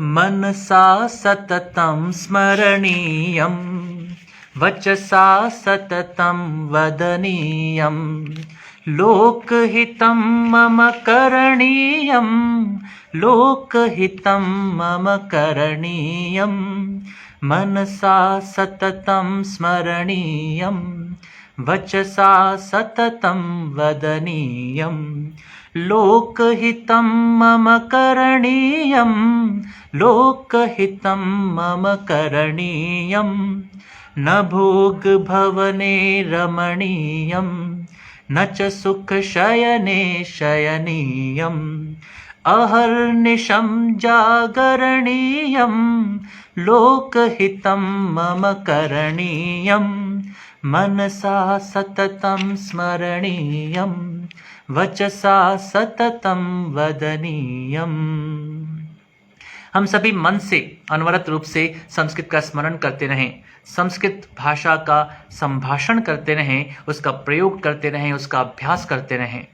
मनसा सततं स्मरणीयं वचसा सततं वदनीयं लोकहितं मम करणीयं लोकहितं मम करणीयं मनसा सततं स्मरणीयं वचसा सततं वदनीयं लोकहितं मम करणीयं लोकहितं मम करणीयं न भोगभवने रमणीयं न च सुखशयने शयनीयम् अहर्निशं जागरणीयं लोकहितं मम करणीयं मनसा सततं स्मरणीयं वचसा सततं वदनीयम्। हम सभी मन से अनवरत रूप से संस्कृत का स्मरण करते रहें, संस्कृत भाषा का संभाषण करते रहें, उसका प्रयोग करते रहें, उसका अभ्यास करते रहें।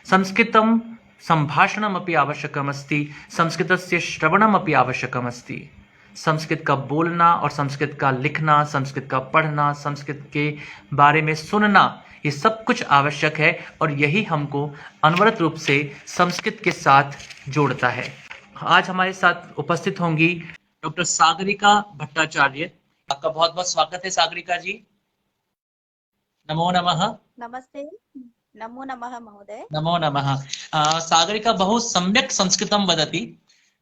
संस्कृतं संभाषणमपि आवश्यकमस्ति, संस्कृतस्य श्रवणमपि आवश्यकमस्ति। संस्कृत का बोलना और संस्कृत का लिखना, संस्कृत का पढ़ना, संस्कृत के बारे में सुनना, ये सब कुछ आवश्यक है और यही हमको अनवरत रूप से संस्कृत के साथ जोड़ता है। आज हमारे साथ उपस्थित होंगी डॉक्टर सागरिका भट्टाचार्य। आपका बहुत बहुत स्वागत है सागरिका जी। नमो नमः। नमस्ते। नमो नमः महोदय। नमो नमः। सागरिका बहु सम्यक् संस्कृतं वदति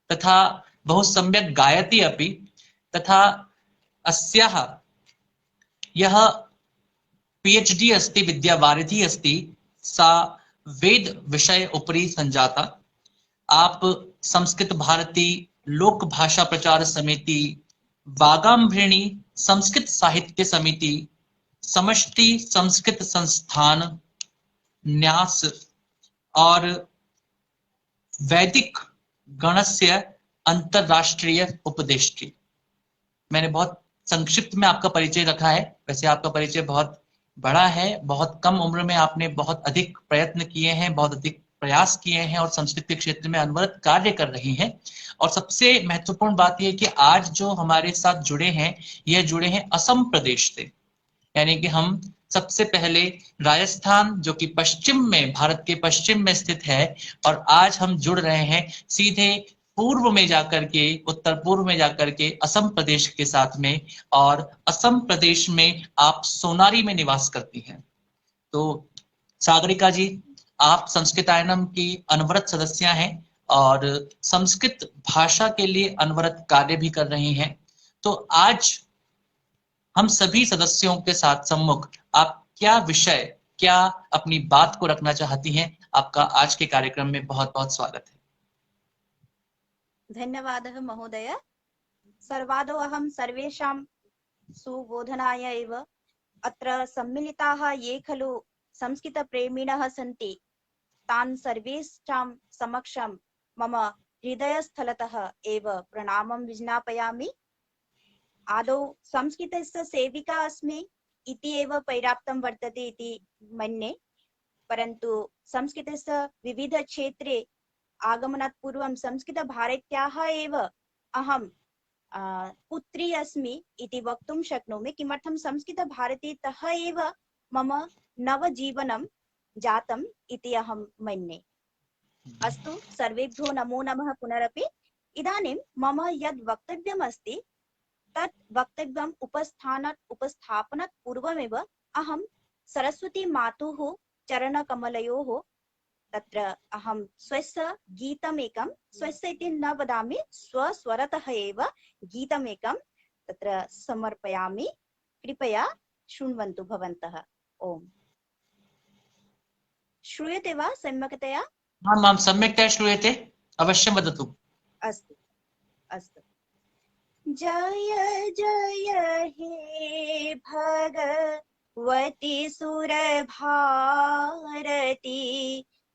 तथा बहु सम्यक् गायति अपि, तथा अस्याः यः PhD अस्ति, विद्यावारिधिः अस्ति, सा वेद विषय उपरि संजाता। आप संस्कृत भारती, लोक भाषा प्रचार समिति, वागाम्भृणी संस्कृत साहित्य समिति, समष्टि संस्कृत संस्थान, न्यास और वैदिक गणस्य अंतरराष्ट्रीय उपदेष्टि। मैंने बहुत संक्षिप्त में आपका परिचय रखा है, वैसे आपका परिचय बहुत बड़ा है। बहुत कम उम्र में आपने बहुत अधिक प्रयत्न किए हैं, बहुत अधिक प्रयास किए हैं और संस्कृत के क्षेत्र में अनवरत कार्य कर रही हैं। और सबसे महत्वपूर्ण बात यह है कि आज जो हमारे साथ जुड़े हैं, यह जुड़े हैं असम प्रदेश से। यानी कि हम सबसे पहले राजस्थान, जो कि पश्चिम में, भारत के पश्चिम में स्थित है, और आज हम जुड़ रहे हैं सीधे पूर्व में जाकर के, उत्तर पूर्व में जाकर के असम प्रदेश के साथ में। और असम प्रदेश में आप सोनारी में निवास करती हैं। तो सागरिका जी, आप संस्कृतायनम की अनवरत सदस्य हैं और संस्कृत भाषा के लिए अनवरत कार्य भी कर रही हैं। तो आज हम सभी सदस्यों के साथ सम्मुख आप क्या विषय, क्या अपनी बात को रखना चाहती हैं? आपका आज के कार्यक्रम में बहुत बहुत स्वागत है। धन्यवादः महोदय। सर्वादौ अहं सर्वेषां सुबोधनाय एव अत्र सम्मिलिताः ये खलु संस्कृतप्रेमिणः सन्ति, तान् सर्वेषां समक्षं मम हृदयस्थलतः एव प्रणामं विज्ञापयामि। आदौ संस्कृतस्य सेविका अस्मि इति एव पर्याप्तं वर्तते इति मन्ये, परन्तु संस्कृतस्य विविधक्षेत्रे आगमनात् पूर्वं संस्कृतभारत्याः एव अहं पुत्री अस्मि इति वक्तुं शक्नोमि। किमर्थं संस्कृतभारतीतः एव मम नवजीवनं जातम् इति अहं मन्ये। अस्तु, सर्वेभ्यो नमो नमः पुनरपि। इदानीं मम यद् वक्तव्यम् अस्ति तत् वक्तव्यम् उपस्थापनात् पूर्वमेव अहं सरस्वती मातुः चरणकमलयोः तत्र अहं स्वस्य गीतमेकं, स्वस्य इति न वदामि, स्वस्वरतः एव गीतमेकं तत्र समर्पयामि। कृपया शृण्वन्तु भवन्तः। ओम्। श्रूयते वा सम्यक्तया? आम् आम्, सम्यक्तया श्रूयते, अवश्यं वदतु। अस्तु अस्तु। जय जय हे भगवती सुरभारती,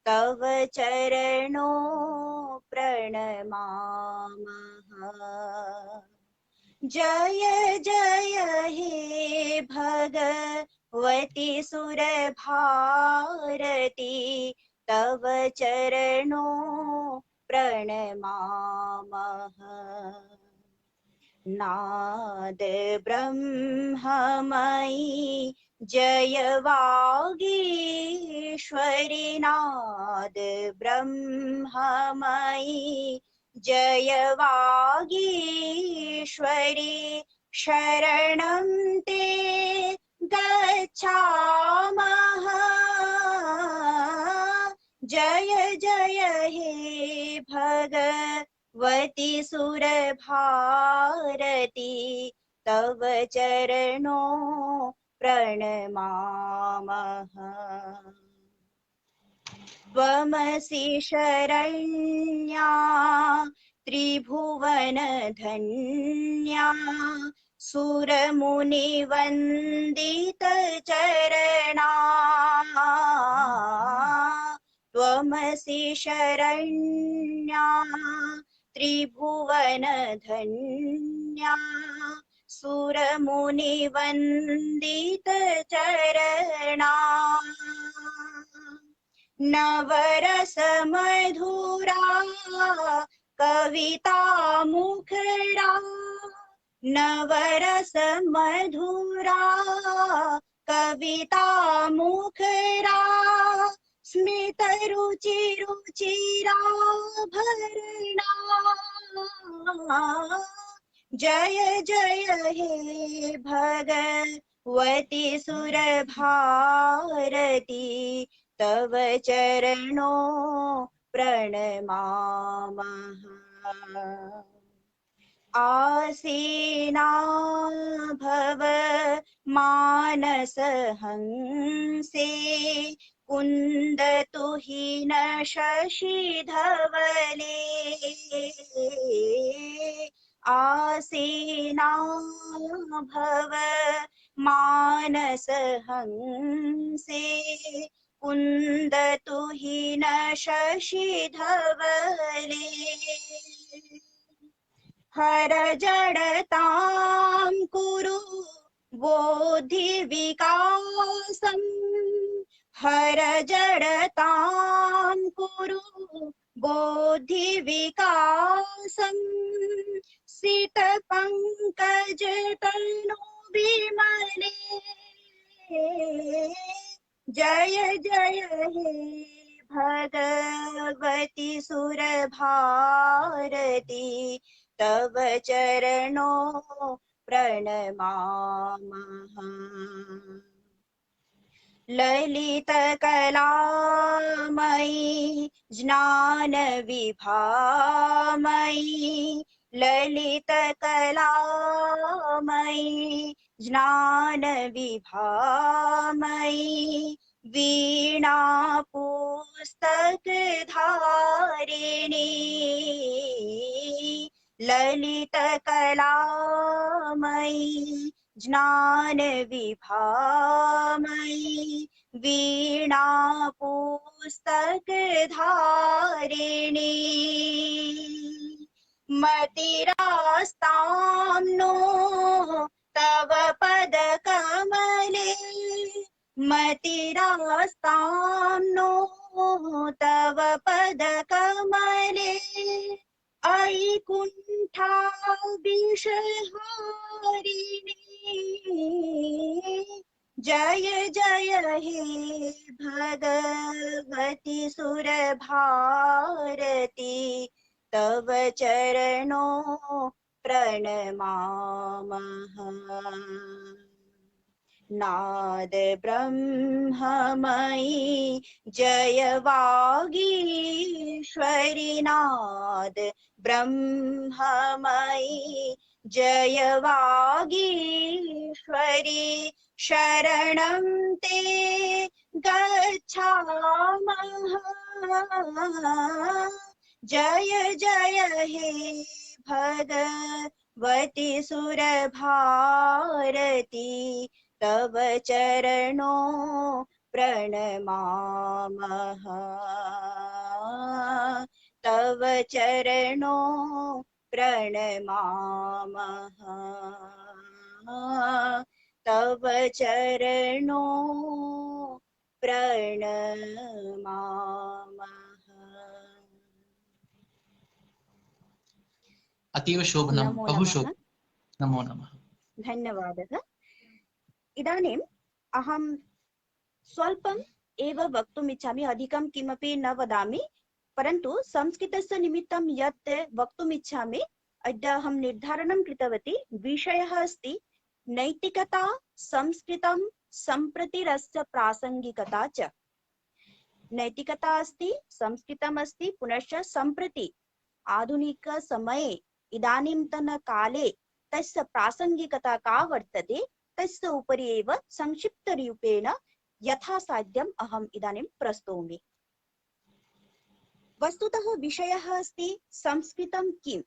तव चरणों प्रणमामः। जय जय हे भगवती सुरभारती, तव चरणों प्रणमामः। नाद ब्रह्ममयी जय वागीश्वरी, नाद ब्रह्ममयी जय वागीश्वरी, शरणं ते गच्छामः। जय जय हे भगवती सुरभारती, तव चरणों प्रणमामः। त्वमसि शरण्या त्रिभुवन धन्या, सुरमुनिवन्दित चरणा। त्वमसि शरण्या त्रिभुवन धन्या, सुरमुनिवन्दित चरणा। नवरस मधुरा कविता मुखरा, नवरस मधुरा कविता मुखरा, स्मित रुचि रुचिरा भरणा। जय जय हे भगवती सुरभारती, तव चरणों प्रणमामः। आसीना भव मानस हंसे, कुन्दतुहिन शशि धवले। आसीना भव मानस हंसे, कुन्दतुहिन शशि धवले। हर जडतां कुरु बोधि विकासम्, हर जडतां कुरु बोधि विकासम्, सित पंकज तनु विमले। जय जय हे भगवती सुरभारती, तव चरणों प्रणमामः। ललित कलामयी ज्ञान विभामयी, ललित कलामयी ज्ञान विभामयी, वीणा पुस्तक धारिणी। ललित कलामयी ज्ञान विभामयी, वीणा पुस्तक धारिणी। मतिरास्तां नो तव पद कमले, मतिरास्तां नो तव पद कमले। अयि कुण्ठाभिषहारिणी, जय जय हे भगवती सुरभारती, तव चरणों प्रणमामः। नाद ब्रह्ममयी जय वागीश्वरी, नाद ब्रह्ममयी जय वागीश्वरी, शरणं ते गच्छामः। जय जय हे भगवती सुरभारती, तव चरणों प्रणमामः। तव चरणों प्रणमामः। तव चरणों प्रणमामः। अतीव शोभनं, नमो बहु नमः। शोभनं। नमो नमः। धन्यवादः। इदानीम् अहं स्वल्पम् एव वक्तुम् इच्छामि, अधिकं किमपि न वदामि, परन्तु संस्कृतस्य निमित्तं यत् वक्तुम् इच्छामि, अद्य अहं निर्धारणं कृतवती। विषयः अस्ति नैतिकता, संस्कृतं, सम्प्रतिरस्य प्रासङ्गिकता च। नैतिकता अस्ति, संस्कृतम् अस्ति, पुनश्च सम्प्रति आधुनिकसमये इदानीन्तनकाले तस्य प्रासङ्गिकता का वर्तते, तस्य उपरि एव संक्षिप्तरूपेण यथासाध्यम् अहम् इदानीं प्रस्तौमि। वस्तुतः विषयः अस्ति संस्कृतं किम्?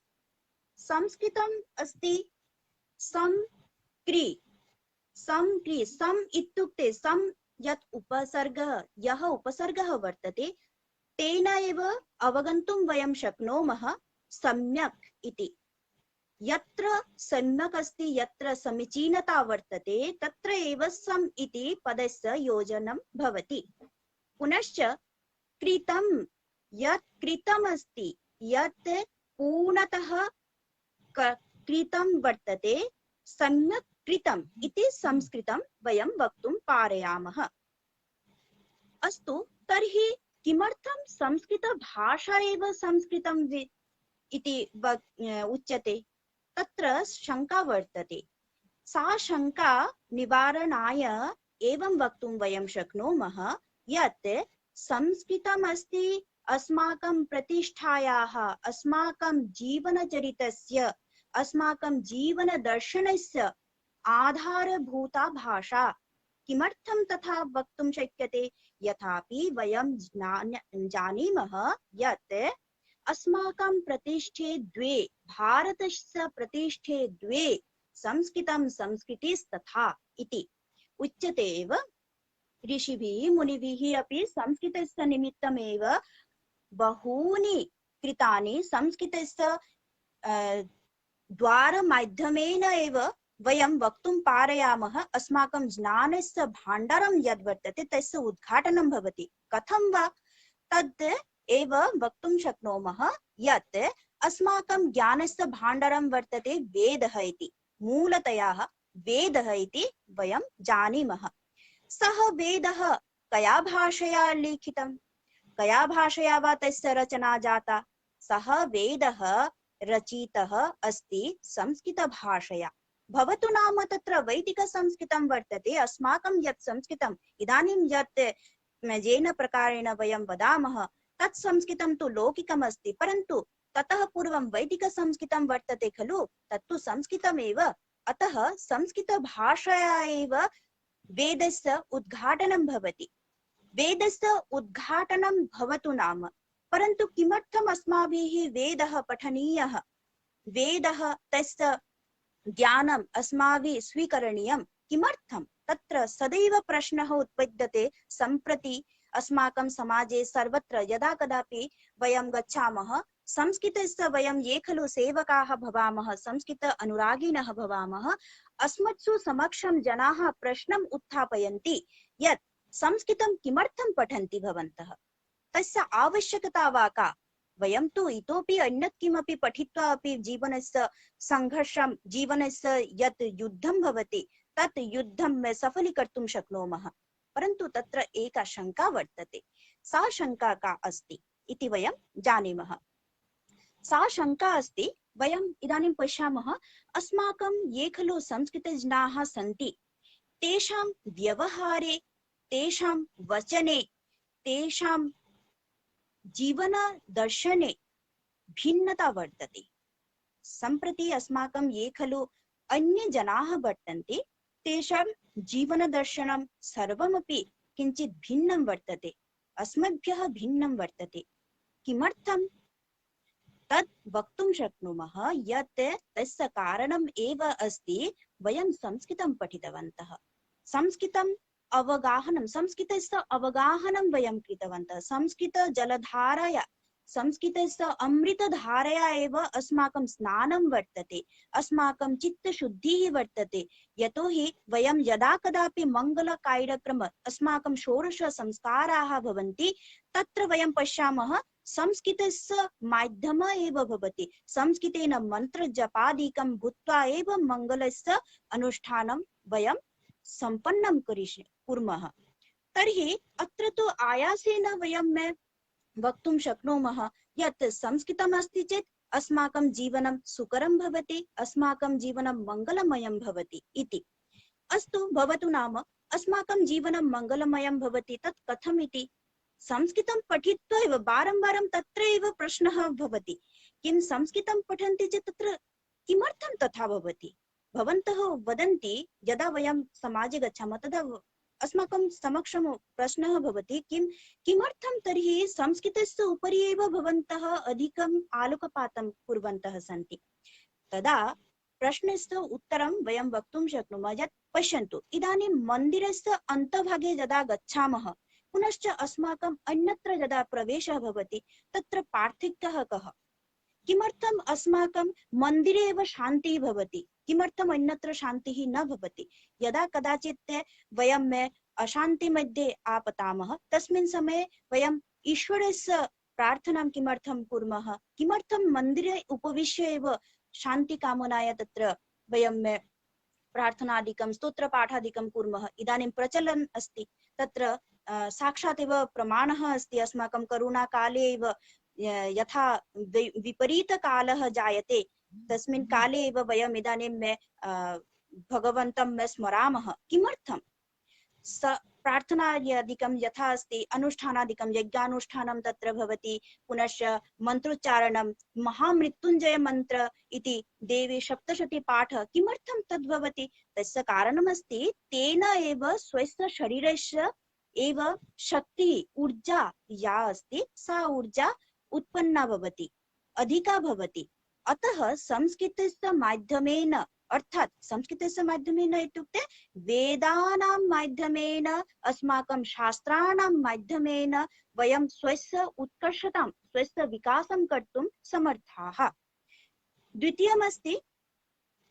संस्कृतम् अस्ति संक्रि। सम् इत्युक्ते सम् यत् उपसर्गः, यः उपसर्गः वर्तते, तेन एव अवगन्तुं वयं शक्नुमः सम्यक् इति। यत्र सम्यक् अस्ति, यत्र समीचीनता वर्तते, तत्र एव सम् इति पदस्य योजनं भवति। पुनश्च कृतं, यत् कृतम् अस्ति, यत् पूर्णतः कृतं वर्तते, सम्यक् कृतम् इति संस्कृतं वयं वक्तुं पारयामः। अस्तु, तर्हि किमर्थं संस्कृतभाषा एव संस्कृतम् इति उच्यते? तत्र शङ्का वर्तते। सा शङ्का निवारणाय एवं वक्तुं वयं शक्नुमः यत् संस्कृतम् अस्ति अस्माकं प्रतिष्ठायाः, अस्माकं जीवनचरितस्य, अस्माकं जीवनदर्शनस्य आधारभूता भाषा। किमर्थं तथा वक्तुं शक्यते? यथापि वयं जानीमः यत् अस्माकं प्रतिष्ठे द्वे, भारतस्य प्रतिष्ठे द्वे, संस्कृतं संस्कृतिस्तथा इति उच्यते एव। ऋषिभिः मुनिभिः अपि संस्कृतस्य निमित्तमेव बहूनि कृतानि, संस्कृतस्य द्वारमाध्यमेन एव वयं वक्तुं पारयामः। अस्माकं ज्ञानस्य भाण्डारं यद् वर्तते तस्य उद्घाटनं भवति। कथं वा? तद् एव वक्तुं शक्नुमः यत् अस्माकं ज्ञानस्य भाण्डारं वर्तते वेदः इति। मूलतया वेदः इति वयं जानीमः। सः वेदः कया भाषया लिखितं, कया भाषया वा तस्य रचना जाता? सः वेदः रचितः अस्ति संस्कृतभाषया। भवतु नाम तत्र वैदिकसंस्कृतं वर्तते। अस्माकं यत् संस्कृतम् इदानीं यत् येन प्रकारेण वयं वदामः तत् संस्कृतं तु लौकिकम् अस्ति, परन्तु ततः पूर्वं वैदिकसंस्कृतं वर्तते खलु, तत्तु संस्कृतमेव। अतः संस्कृतभाषया एव वेदस्य उद्घाटनं भवति। वेदस्य उद्घाटनं भवतु नाम, परन्तु किमर्थम् अस्माभिः वेदः पठनीयः? वेदः तस्य ज्ञानम् अस्माभिः स्वीकरणीयं। किमर्थं? तत्र सदैव प्रश्नः उत्पद्यते। सम्प्रति अस्माकं समाजे सर्वत्र यदा कदापि वयं गच्छामः, संस्कृतस्य वयं ये खलु सेवकाः भवामः, संस्कृत अनुरागिणः भवामः, अस्मत्सु समक्षं जनाः प्रश्नम् उत्थापयन्ति यत् संस्कृतं किमर्थं पठन्ति भवन्तः? तस्य आवश्यकता वा का? वयं तु इतोपि अन्यत् किमपि पठित्वा अपि जीवनस्य संघर्षं, जीवनस्य यत् युद्धं भवति तत् युद्धं सफलीकर्तुं शक्नुमः। परन्तु तत्र एका शङ्का वर्तते। सा शङ्का का अस्ति इति वयं जानीमः। सा शङ्का अस्ति, वयम् इदानीं पश्यामः, अस्माकं ये खलु संस्कृतजनाः सन्ति, तेषां व्यवहारे, तेषां वचने, तेषां जीवनदर्शने भिन्नता वर्तते। सम्प्रति अस्माकं ये खलु अन्य जनाः वर्तन्ते, तेषां जीवनदर्शनं सर्वमपि किञ्चित् भिन्नं वर्तते, अस्मभ्यः भिन्नं वर्तते। किमर्थं? तत् वक्तुं शक्नुमः यत् तस्य कारणम् एव अस्ति, वयं संस्कृतं पठितवन्तः। संस्कृतम् अवगाहनं, संस्कृतस्य अवगाहनं वयं कृतवन्तः। संस्कृतजलधारया, संस्कृतस्य अमृतधारया एव अस्माकं स्नानं वर्तते, अस्माकं चित्तशुद्धिः वर्तते। यतोहि वयं यदा कदापि मङ्गलकार्यक्रम, अस्माकं षोडश संस्काराः भवन्ति, तत्र वयं पश्यामः संस्कृतस्य माध्यम एव भवति। संस्कृतेन मन्त्रजपादिकं भूत्वा एव मङ्गलस्य अनुष्ठानं वयं सम्पन्नं कुर्मः। तर्हि अत्र तु आयासेन वयं वक्तुं शक्नुमः यत् संस्कृतम् अस्ति चेत् अस्माकं जीवनं सुकरं भवति, अस्माकं जीवनं मङ्गलमयं भवति इति। अस्तु भवतु नाम अस्माकं जीवनं मङ्गलमयं भवति तत् कथम् इति। संस्कृतं पठित्वा एव वारं वारं तत्र एव प्रश्नः भवति, किं संस्कृतं पठन्ति चेत् तत्र किमर्थं तथा भवति? भवन्तः वदन्ति यदा वयं समाजे गच्छामः तदा अस्माकं समक्षं प्रश्नः भवति किमर्थं तर्हि संस्कृतस्य उपरि एव भवन्तः अधिकम् आलोकपातं कुर्वन्तः सन्ति। तदा प्रश्नस्य उत्तरं वयं वक्तुं शक्नुमः यत् पश्यन्तु, इदानीं मन्दिरस्य अन्तभागे यदा गच्छामः पुनश्च अस्माकम् अन्यत्र यदा प्रवेशः भवति तत्र पार्थक्यः कः? किमर्थम् अस्माकं मन्दिरे एव शान्तिः भवति, किमर्थम् अन्यत्र शान्तिः न भवति? यदा कदाचित् वयं अशान्ति मध्ये आपतामः तस्मिन् समये वयं ईश्वरस्य प्रार्थनां किमर्थं कुर्मः? किमर्थं मन्दिरे उपविश्य एव शान्तिकामनाय तत्र वयं प्रार्थनादिकं स्तोत्रपाठादिकं कुर्मः? इदानीं प्रचलन् अस्ति, तत्र साक्षात् एव प्रमाणः अस्ति। अस्माकं करोनाकाले एव यथा विपरीतकालः जायते तस्मिन् काले एव वयम् इदानीं भगवन्तं स्मरामः। किमर्थं? प्रार्थनादिकं यथा अस्ति, अनुष्ठानादिकं यज्ञानुष्ठानं तत्र भवति, पुनश्च मन्त्रोच्चारणं, महामृत्युञ्जय मन्त्र इति देवी सप्तशती पाठ। किमर्थं तद्भवति? तस्य कारणमस्ति, तेन एव स्वस्य शरीरस्य एव शक्ति ऊर्जा या अस्ति सा ऊर्जा उत्पन्ना भवति, अधिका भवति। अतः संस्कृतस्य माध्यमेन, अर्थात् संस्कृतस्य माध्यमेन इत्युक्ते वेदानां माध्यमेन, अस्माकं शास्त्राणां माध्यमेन वयं स्वस्य उत्कर्षतां, स्वस्य विकासं कर्तुं समर्थाः। द्वितीयमस्ति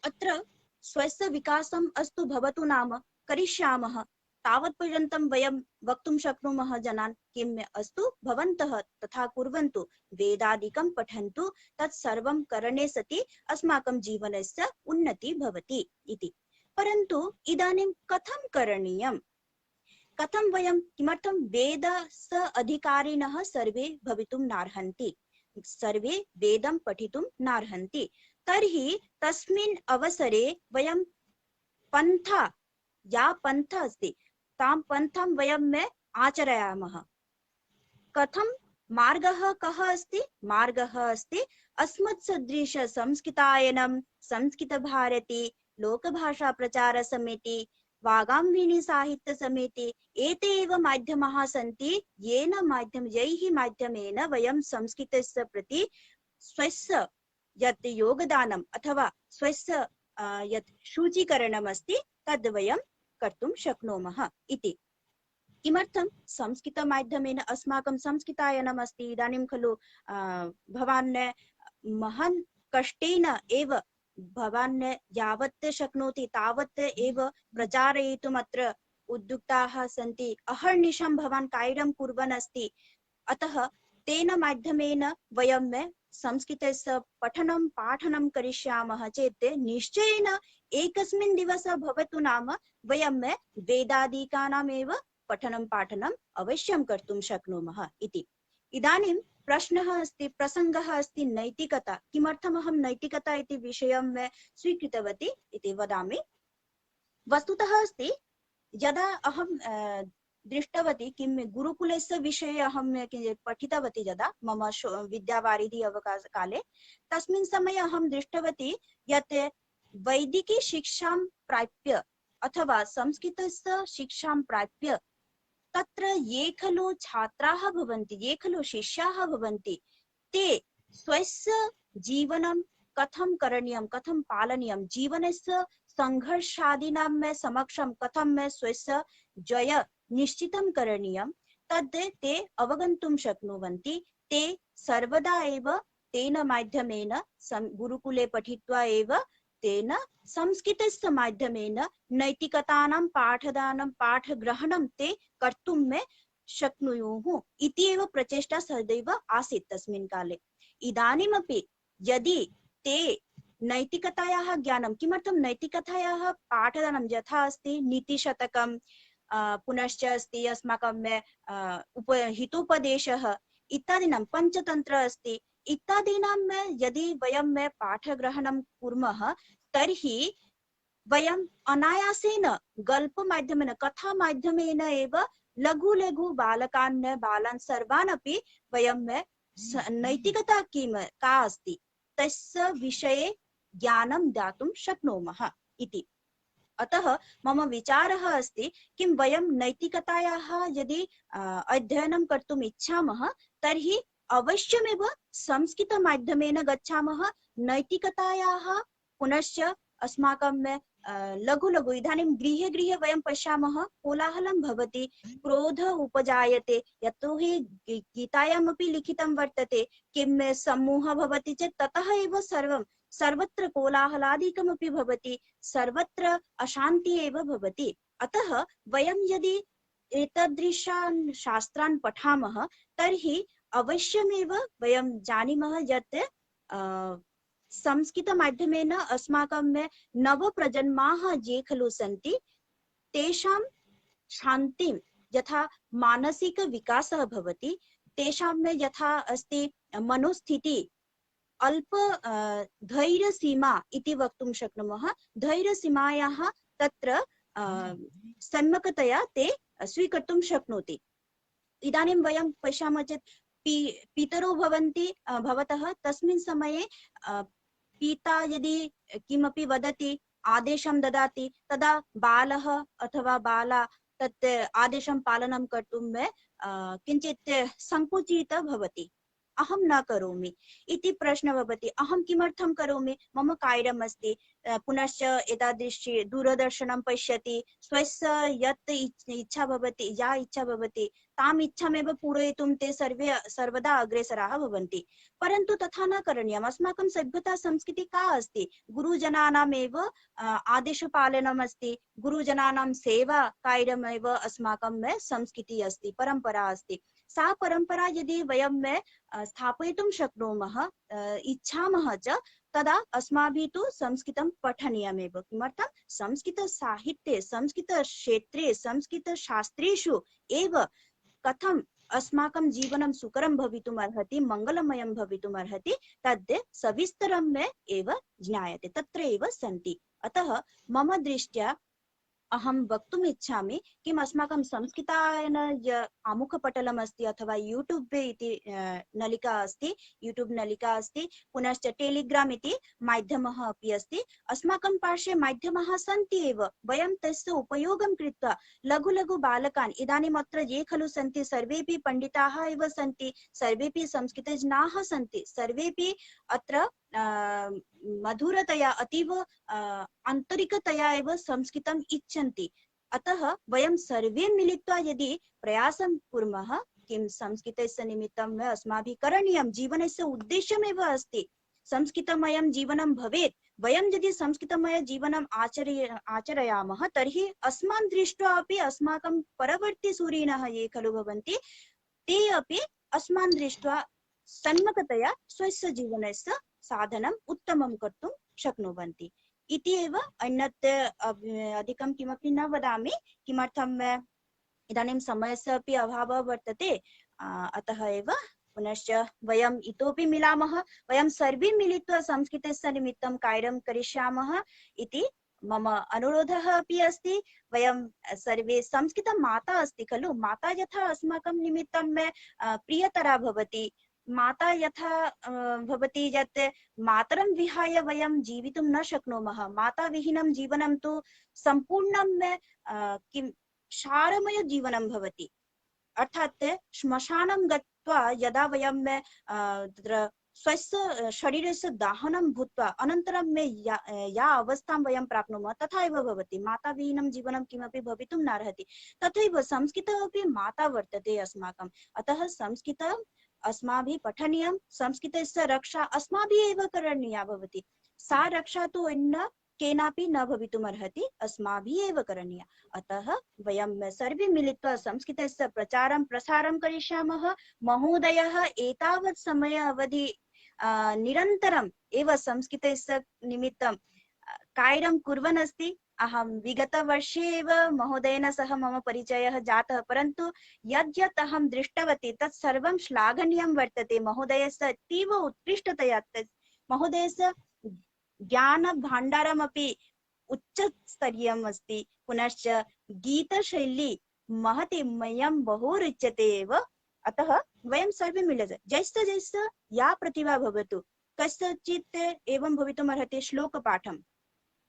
अत्र स्वस्य विकासम् अस्तु भवतु नाम करिष्यामः, तावत् पर्यन्तं वयं वक्तुं शक्नुमः जनान् किम् अस्तु भवन्तः तथा कुर्वन्तु, वेदादिकं पठन्तु, तत् सर्वं करणे सति अस्माकं जीवनस्य उन्नति भवति इति। परन्तु इदानीं कथं करणीयं? कथं वयं, किमर्थं वेदस्य अधिकारिणः सर्वे भवितुं नार्हन्ति, सर्वे वेदं पठितुं नार्हन्ति। तर्हि तस्मिन् अवसरे वयं पन्था, या पन्था अस्ति तां पन्थां वयं आचरामः। कथं? मार्गः कः अस्ति? मार्गः अस्ति अस्मत्सदृश संस्कृतायनं, संस्कृतभारती, लोकभाषा प्रचार समिति, वागांविनी साहित्य समिति, एते एव माध्यमाः सन्ति येन यैः माध्यमेन वयं संस्कृतस्य प्रति स्वस्य यत् योगदानम् अथवा स्वस्य यत् शुचीकरणम् अस्ति तद् वयं कर्तुं शक्नुमः इति। किमर्थं? संस्कृतमाध्यमेन अस्माकं संस्कृतायनम् अस्ति। इदानीं खलु भवान् महान् कष्टेन एव भवान् यावत् शक्नोति तावत् एव प्रचारयितुम् अत्र उद्युक्ताः सन्ति। अहर्निशं भवान् कार्यं कुर्वन् अस्ति। अतः तेन माध्यमेन वयं संस्कृतस्य पठनं पाठनं करिष्यामः चेत् निश्चयेन एकस्मिन् दिवसे भवतु नाम वयं वेदादिकानाम् एव पठनं पाठनं अवश्यं कर्तुं शक्नुमः इति। इदानीं प्रश्नः अस्ति, प्रसङ्गः अस्ति नैतिकता। किमर्थम् अहं नैतिकता इति विषयं स्वीकृतवती इति वदामि। वस्तुतः अस्ति, यदा अहं दृष्टवती किं गुरुकुलस्य विषये अहं पठितवती यदा मम विद्यावारिधि अवकाशकाले, तस्मिन् समये अहं दृष्टवती यत् वैदिकी शिक्षां प्राप्य अथवा संस्कृतस्य शिक्षां प्राप्य तत्र ये खलु छात्राः भवन्ति, ये खलु शिष्याः भवन्ति, ते स्वस्य जीवनं कथं करणीयं, कथं पालनीयं, जीवनस्य संघर्षादीनां समक्षं कथं स्वस्य जय निश्चितं करणीयं, तद् ते अवगन्तुं शक्नुवन्ति। ते सर्वदा एव तेन माध्यमेन गुरुकुले पठित्वा एव तेन संस्कृतस्य माध्यमेन नैतिकतानां पाठदानं पाठग्रहणं ते कर्तुं शक्नुयुः इति एव प्रचेष्टा सदैव आसीत् तस्मिन् काले। इदानीमपि यदि ते नैतिकतायाः ज्ञानं, किमर्थं नैतिकतायाः पाठदानं यथा अस्ति नीतिशतकं, पुनश्च अस्ति अस्माकं हितोपदेशः इत्यादीनां, पञ्चतन्त्र अस्ति, इत्यादीनां यदि वयं पाठग्रहणं कुर्मः तर्हि वयम् अनायासेन गल्पमाध्यमेन, कथामाध्यमेन एव लघु लघु बालान् सर्वान् अपि वयं नैतिकता का अस्ति तस्य विषये ज्ञानं दातुं शक्नुमः इति। अतः मम विचारः अस्ति किं वयं नैतिकतायाः यदि अध्ययनं कर्तुम् इच्छामः तर्हि अवश्यमेव संस्कृतमाध्यमेन गच्छामः। नैतिकतायाः पुनश्च अस्माकं लघु लघु, इदानीं गृहे गृहे वयं पश्यामः कोलाहलं भवति, क्रोध उपजायते, यतोहि गीतायामपि लिखितं वर्तते किं समूहः भवति चेत् ततः एव सर्वत्र कोलाहलादिकमपि भवति, सर्वत्र अशान्तिः एव भवति। अतः वयं यदि एतादृशान् शास्त्रान् पठामः तर्हि अवश्यमेव वयं जानीमः यत् संस्कृतमाध्यमेन अस्माकं नवप्रजन्माः ये खलु सन्ति तेषां शान्तिं, यथा मानसिकविकासः भवति, तेषां यथा अस्ति मनोस्थितिः, अल्प धैर्यसीमा इति वक्तुं शक्नुमः, धैर्यसीमायाः तत्र सम्यक्तया ते स्वीकर्तुं शक्नोति। इदानीं वयं पश्यामः चेत् पितरौ भवन्ति भवतः, तस्मिन् समये पिता यदि किमपि वदति, आदेशं ददाति, तदा बालः अथवा बाला तत् आदेशं पालनं कर्तुं किञ्चित् संकुचितः भवति, अहं न करोमि इति प्रश्नः भवति, अहं किमर्थं करोमि, मम कार्यम् अस्ति, पुनश्च एतादृशी दूरदर्शनं पश्यति, स्वस्य यत् इच्छा भवति, या इच्छा भवति ताम् इच्छामेव पूरयितुं ते सर्वदा अग्रेसराः भवन्ति। परन्तु तथा न करणीयम्। अस्माकं सभ्यता संस्कृतिः का अस्ति, गुरुजनानामेव आदेशपालनम् अस्ति, गुरुजनानां सेवा कार्यमेव अस्माकं संस्कृतिः अस्ति, परम्परा अस्ति। सा परम्परा यदि वयं स्थापयितुं शक्नुमः, इच्छामः च, तदा अस्माभिः तु संस्कृतं पठनीयमेव। किमर्थं, संस्कृतसाहित्ये, संस्कृतक्षेत्रे, संस्कृतशास्त्रेषु एव कथम् अस्माकं जीवनं सुकरं भवितुम् अर्हति, मङ्गलमयं भवितुम् अर्हति, तद् सविस्तरं एव ज्ञायते, तत्र एव सन्ति। अतः मम दृष्ट्या अहं वक्तुम् इच्छामि किम्, अस्माकं संस्कृतायन आमुखपटलम् अस्ति अथवा यूट्यूब इति नलिका अस्ति, यूट्यूब नलिका अस्ति, पुनश्च टेलिग्राम इति माध्यमः अपि अस्ति। अस्माकं पार्श्वे माध्यमाः सन्ति एव, वयं तस्य उपयोगं कृत्वा लघु लघु बालकान्, इदानीम् अत्र ये खलु सन्ति सर्वेपि पण्डिताः एव सन्ति, सर्वेपि संस्कृतज्ञाः सन्ति, सर्वेपि अत्र मधुरतया, अतीव आन्तरिकतया एव संस्कृतम् इच्छन्ति। अतः वयं सर्वे मिलित्वा यदि प्रयासं कुर्मः, किं संस्कृतस्य निमित्तं अस्माभिः करणीयं, जीवनस्य उद्देश्यमेव अस्ति संस्कृतमयं जीवनं भवेत्। वयं यदि संस्कृतमय जीवनम् आचरयामः तर्हि अस्मान् दृष्ट्वा अपि अस्माकं परवर्ती सूरिणः ये खलु भवन्ति, ते अपि अस्मान् दृष्ट्वा सम्यक्तया स्वस्य जीवनस्य साधनम् उत्तमं कर्तुं शक्नुवन्ति इति एव। अन्यत् अधिकं किमपि न वदामि, किमर्थम् इदानीं समयस्य अपि अभावः वर्तते, अतः एव। पुनश्च वयम् इतोपि मिलामः, वयं सर्वे मिलित्वा संस्कृतस्य निमित्तं कार्यं करिष्यामः इति मम अनुरोधः अपि अस्ति। वयं सर्वे, संस्कृतं माता अस्ति खलु, माता यथा अस्माकं निमित्तं प्रियतरा भवति, माता यथा भवति यत् मातरं विहाय वयं जीवितुं न शक्नुमः, माता विहीनं जीवनं तु सम्पूर्णं किं क्षारमय जीवनं भवति। अर्थात् श्मशानं गत्वा यदा वयं तत्र स्वस्य शरीरस्य दाहनं भूत्वा अनन्तरं या अवस्थां वयं प्राप्नुमः तथा एव भवति। माता विहीनं जीवनं किमपि भवितुं नार्हति। तथैव संस्कृतम् अपि माता वर्तते अस्माकम्। अतः संस्कृतम् अस्माभिः पठनीयं, संस्कृतस्य रक्षा अस्माभिः एव करणीया भवति। सा रक्षा तु अन्य केनापि न भवितुमर्हति, अस्माभिः एव करणीया। अतः वयं सर्वे मिलित्वा संस्कृतस्य प्रचारं प्रसारं करिष्यामः। महोदयः एतावत् समय अवधि निरन्तरम् एव संस्कृतस्य निमित्तं कार्यं कुर्वन् अस्ति। अहं विगतवर्षे एव महोदयेन सह मम परिचयः जातः, परन्तु यद् यत् अहं दृष्टवती तत् सर्वं श्लाघनीयं वर्तते। महोदयस्य अतीव उत्कृष्टतया महोदयस्य ज्ञानभाण्डारमपि उच्चस्तरीयम् अस्ति। पुनश्च गीतशैली महती मह्यं बहु रोचते एव। अतः वयं सर्वे मिलित्वा जैसे जैसे या प्रतिभा भवतु, कस्यचित् एवं भवितुमर्हति श्लोकपाठं,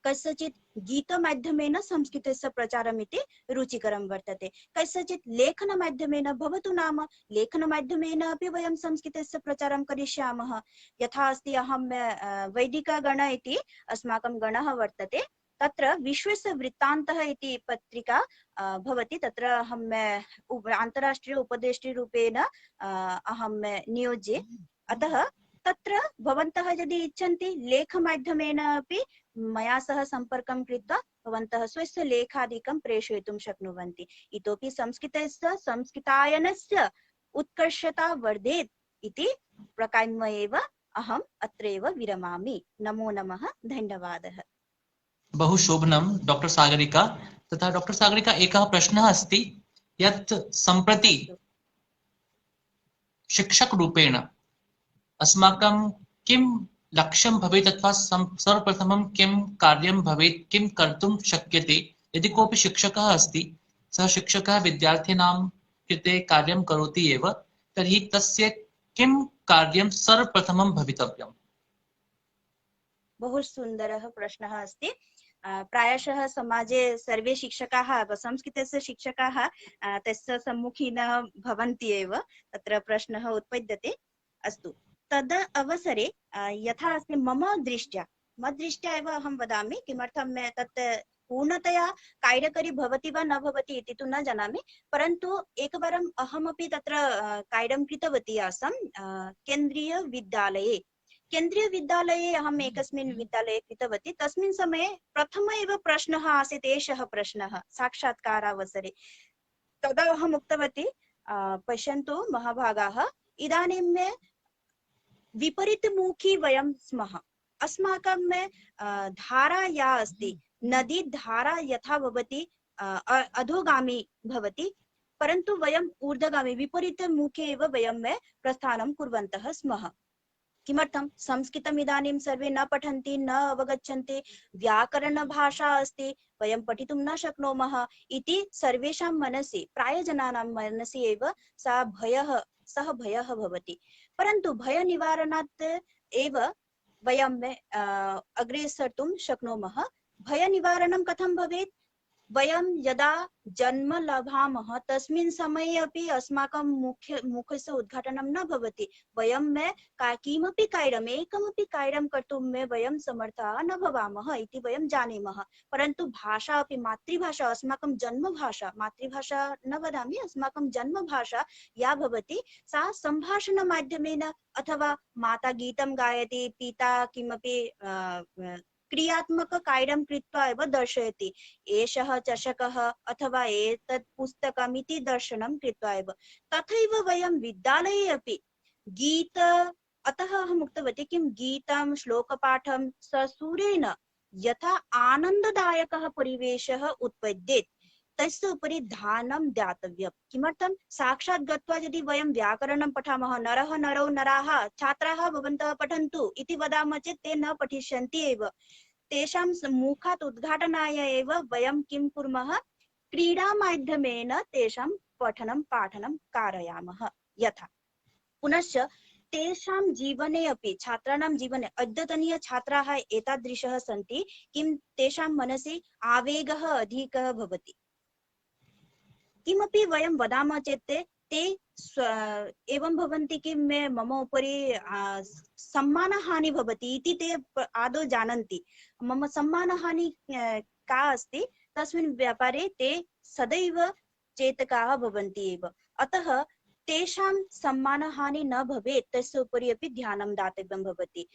कस्यचित् गीतमाध्यमेन संस्कृतस्य प्रचारम् इति रुचिकरं वर्तते, कस्यचित् लेखनमाध्यमेन भवतु नाम लेखनमाध्यमेन अपि वयं संस्कृतस्य प्रचारं करिष्यामः। यथा अस्ति अहं वैदिकगण इति अस्माकं गणः वर्तते, तत्र विश्वस्य वृत्तान्तः इति पत्रिका भवति। तत्र अहं अन्तर्राष्ट्रीय उपदेष्टृरूपेण अहं नियोज्ये। अतः तत्र भवन्तः यदि इच्छन्ति लेखमाध्यमेन अपि मया सह सम्पर्कं कृत्वा भवन्तः स्वस्य लेखादिकं प्रेषयितुं शक्नुवन्ति। इतोपि संस्कृतस्य संस्कृतायनस्य उत्कर्षता वर्धेत् इति प्रकारेण अहम् अत्रैव विरमामि। नमो नमः, धन्यवादः। बहु शोभनं डॉक्टर सागरिका। तथा डॉक्टर सागरिका एकः प्रश्नः अस्ति यत् सम्प्रति शिक्षकरूपेण अस्माकं किं लक्ष्यं भवेत् अथवा सर्वप्रथमं किं कार्यं भवेत्, किं कर्तुं शक्यते। यदि कोऽपि शिक्षकः अस्ति, सः शिक्षकः विद्यार्थिनां कृते कार्यं करोति एव, तर्हि तस्य किं कार्यं सर्वप्रथमं भवितव्यम्? बहु सुन्दरः प्रश्नः अस्ति। प्रायशः समाजे सर्वे शिक्षकाः संस्कृतस्य शिक्षकाः तस्य सम्मुखीनः भवन्ति एव, तत्र प्रश्नः उत्पद्यते। अस्तु, तद अवसरे यथा अस्ति मम दृष्ट्या एव अहं वदामि, किमर्थं तत् पूर्णतया कार्यकरी भवति वा न भवति इति तु न जानामि, परन्तु एकवारम् अहमपि तत्र कार्यं कृतवती आसम्। केन्द्रीयविद्यालये अहम् एकस्मिन् विद्यालये कृतवती। तस्मिन् समये प्रथम एव प्रश्नः आसीत् एषः प्रश्नः साक्षात्कारावसरे। तदा अहम् उक्तवती, पश्यन्तु महाभागाः, इदानीं विपरीतमुखी वयं स्मः। अस्माकं धारा या अस्ति, नदी धारा यथा भवति अधोगामी भवति, परन्तु वयम् ऊर्ध्वगामी विपरीतमुखे एव वयं प्रस्थानं कुर्वन्तः स्मः। किमर्थं? संस्कृतम् इदानीं सर्वे न पठन्ति, न अवगच्छन्ति, व्याकरणभाषा अस्ति, वयं पठितुं न शक्नुमः इति सर्वेषां मनसि, प्रायजनानां मनसि एव सः भयः भवति। परन्तु भयनिवारणात् एव वयं अग्रे सर्तुं शक्नुमः। भयनिवारणं कथं भवेत्? वयं यदा जन्म लभामः तस्मिन् समये अपि अस्माकं मुखस्य उद्घाटनं न भवति। वयं किमपि कार्यम् एकमपि कार्यं कर्तुं वयं समर्थाः न भवामः इति वयं जानीमः। परन्तु भाषा अपि, मातृभाषा, अस्माकं जन्मभाषा, मातृभाषा न वदामि, अस्माकं जन्मभाषा या भवति सा सम्भाषणमाध्यमेन, अथवा माता गीतं गायति, पिता किमपि क्रियात्मक कार्यं कृत्वा एव दर्शयति, एषः चषकः अथवा एतत् पुस्तकम् इति दर्शनं कृत्वा एव। तथैव वयं विद्यालये अपि गीत, अतः अहम् उक्तवती किं गीतं श्लोकपाठं ससुरेण यथा आनन्ददायकः परिवेशः उत्पद्येत् तस्य उपरि ध्यानं दातव्यम्। किमर्थं? साक्षात् गत्वा यदि वयं व्याकरणं पठामः, नरः नरौ नराः छात्राः भवन्तः पठन्तु इति वदामः चेत् ते न पठिष्यन्ति एव। तेषां मुखात् उद्घाटनाय एव वयं किं कुर्मः? क्रीडामाध्यमेन तेषां पठनं पाठनं कारयामः यथा। पुनश्च तेषां जीवने अपि, छात्राणां जीवने, अद्यतनीय छात्राः एतादृशः सन्ति किं तेषां मनसि आवेगः अधिकः भवति। किमपि वयं वदामः चेत् ते एवं भवन्ति कि मम उपरि सम्मानहानि भवति इति ते आदौ जानन्ति। मम सम्मानहानि का अस्ति, तस्मिन् व्यापारे ते सदैव चेतकाः भवन्ति एव। अतः तेषां सम्मानहानि न भवेत् तस्य उपरि अपि ध्यानं दातव्यं भवति।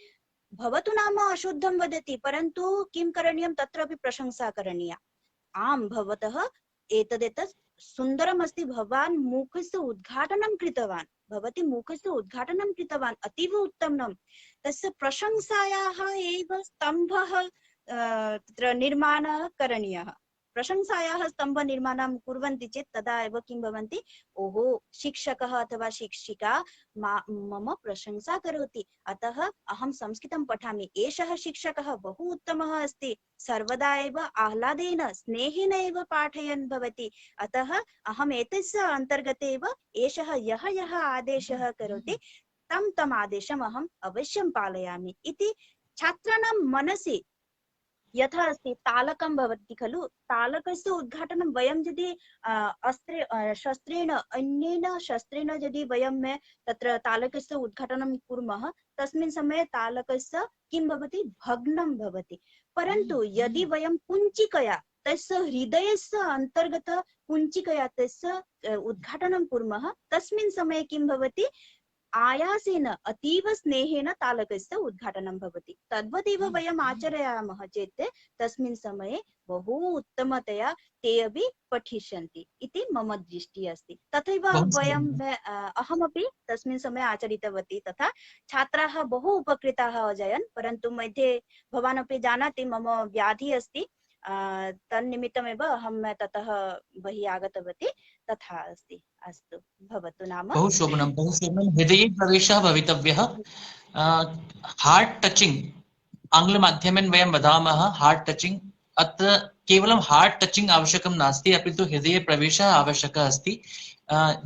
भवतु नाम अशुद्धं वदति, परन्तु किं करणीयं, तत्रापि प्रशंसा करणीया। आम् भवतः एतदेतत् सुन्दरमस्ति, भवान् मुखस्य उद्घाटनं कृतवान्, भवती मुखस्य उद्घाटनं कृतवान्, अतीव उत्तमं। तस्य प्रशंसायाः एव स्तम्भः तत्र निर्माणः करणीयः। प्रशंसायाः स्तम्भनिर्माणं कुर्वन्ति चेत् तदा एव किं भवन्ति, ओहो शिक्षकः अथवा शिक्षिका मम प्रशंसा करोति, अतः अहं संस्कृतं पठामि, एषः शिक्षकः बहु उत्तमः अस्ति, सर्वदा एव आह्लादेन स्नेहेन एव पाठयन् भवति, अतः अहम् एतस्य अन्तर्गते एव एषः यः यः आदेशः करोति तं आदेशम् अहम् अवश्यं पालयामि इति छात्राणां मनसि यथा अस्ति। तालकं भवति खलु, तालकस्य उद्घाटनं वयं यदि शस्त्रेण, अन्येन शस्त्रेण यदि वयं तत्र तालकस्य उद्घाटनं कुर्मः, तस्मिन् समये तालकस्य किं भवति, भग्नं भवति। परन्तु यदि वयं कुञ्चिकया, तस्य हृदयस्य अन्तर्गत कुञ्चिकया तस्य उद्घाटनं कुर्मः, तस्मिन् समये किं भवति, आयासेन अतीव स्नेहेन तालकस्य उद्घाटनं भवति। तद्वदेव वयम् आचरामः चेत् तस्मिन् समये बहु उत्तमतया ते अपि पठिष्यन्ति इति मम दृष्टिः अस्ति। तथैव अहमपि तस्मिन् समये आचरितवती, तथा छात्राः बहु उपकृताः अजायन्। परन्तु मध्ये भवान् अपि जानाति मम व्याधिः अस्ति, तन्निमित्तमेव अहं ततः बहिः आगतवती, तथा अस्ति। अस्तु, भवतु नाम। बहु शोभनं, बहु शोभनं। हृदये प्रवेशः भवितव्यः। हार्ट् टचिंग आङ्ग्लमाध्यमेन वयं वदामः हार्ट् टचिंग। अत्र केवलं हार्ट् टचिंग आवश्यकं नास्ति, अपि तु हृदये प्रवेशः आवश्यकः अस्ति।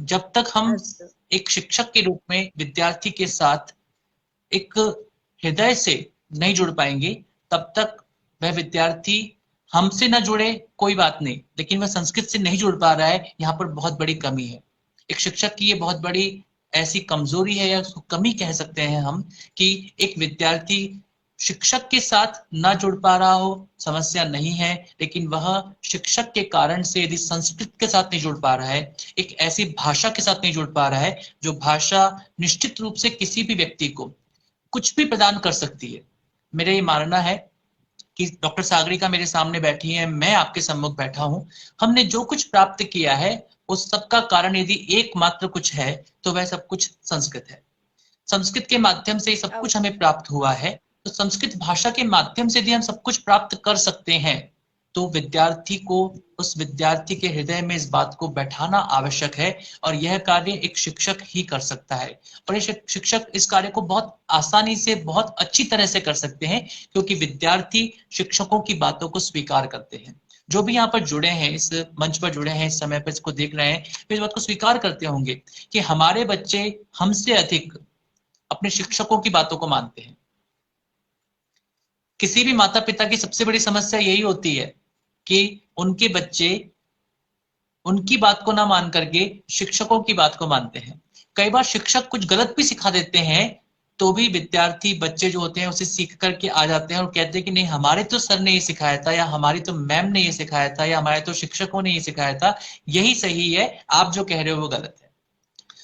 जब तक हम एक शिक्षक के रूप में विद्यार्थी के साथ एक हृदय से नहीं जुड़ पाएंगे, तब तक वह विद्यार्थी हमसे न जुड़े कोई बात नहीं, लेकिन वह संस्कृत से नहीं जुड़ पा रहा है, यहाँ पर बहुत बड़ी कमी है। एक शिक्षक की ये बहुत बड़ी ऐसी कमजोरी है, या उसको कमी कह सकते हैं हम, कि एक विद्यार्थी शिक्षक के साथ ना जुड़ पा रहा हो समस्या नहीं है, लेकिन वह शिक्षक के कारण से यदि संस्कृत के साथ नहीं जुड़ पा रहा है, एक ऐसी भाषा के साथ नहीं जुड़ पा रहा है जो भाषा निश्चित रूप से किसी भी व्यक्ति को कुछ भी प्रदान कर सकती है। मेरा ये मानना है कि डॉक्टर सागरिका मेरे सामने बैठी हैं, मैं आपके सम्मुख बैठा हूं, हमने जो कुछ प्राप्त किया है उस सब का कारण यदि एकमात्र कुछ है तो वह सब कुछ संस्कृत है। संस्कृत के माध्यम से सब कुछ हमें प्राप्त हुआ है, तो संस्कृत भाषा के माध्यम से यदि हम सब कुछ प्राप्त कर सकते हैं तो विद्यार्थी को, उस विद्यार्थी के हृदय में इस बात को बैठाना आवश्यक है, और यह कार्य एक शिक्षक ही कर सकता है। और ये शिक्षक इस कार्य को बहुत आसानी से, बहुत अच्छी तरह से कर सकते हैं, क्योंकि विद्यार्थी शिक्षकों की बातों को स्वीकार करते हैं। जो भी यहाँ पर जुड़े हैं, इस मंच पर जुड़े हैं, इस समय पर इसको देख रहे हैं, तो इस बात को स्वीकार करते होंगे कि हमारे बच्चे हमसे अधिक अपने शिक्षकों की बातों को मानते हैं। किसी भी माता पिता की सबसे बड़ी समस्या यही होती है कि उनके बच्चे उनकी बात को ना मान करके शिक्षकों की बात को मानते हैं। कई बार शिक्षक कुछ गलत भी सिखा देते हैं, तो भी विद्यार्थी, बच्चे जो होते हैं, उसे सीख करके आ जाते हैं और कहते हैं कि नहीं, हमारे तो सर ने ये सिखाया था, या हमारी तो मैम ने ये सिखाया था, या हमारे तो शिक्षकों ने ये सिखाया था, यही सही है, आप जो कह रहे हो वो गलत है।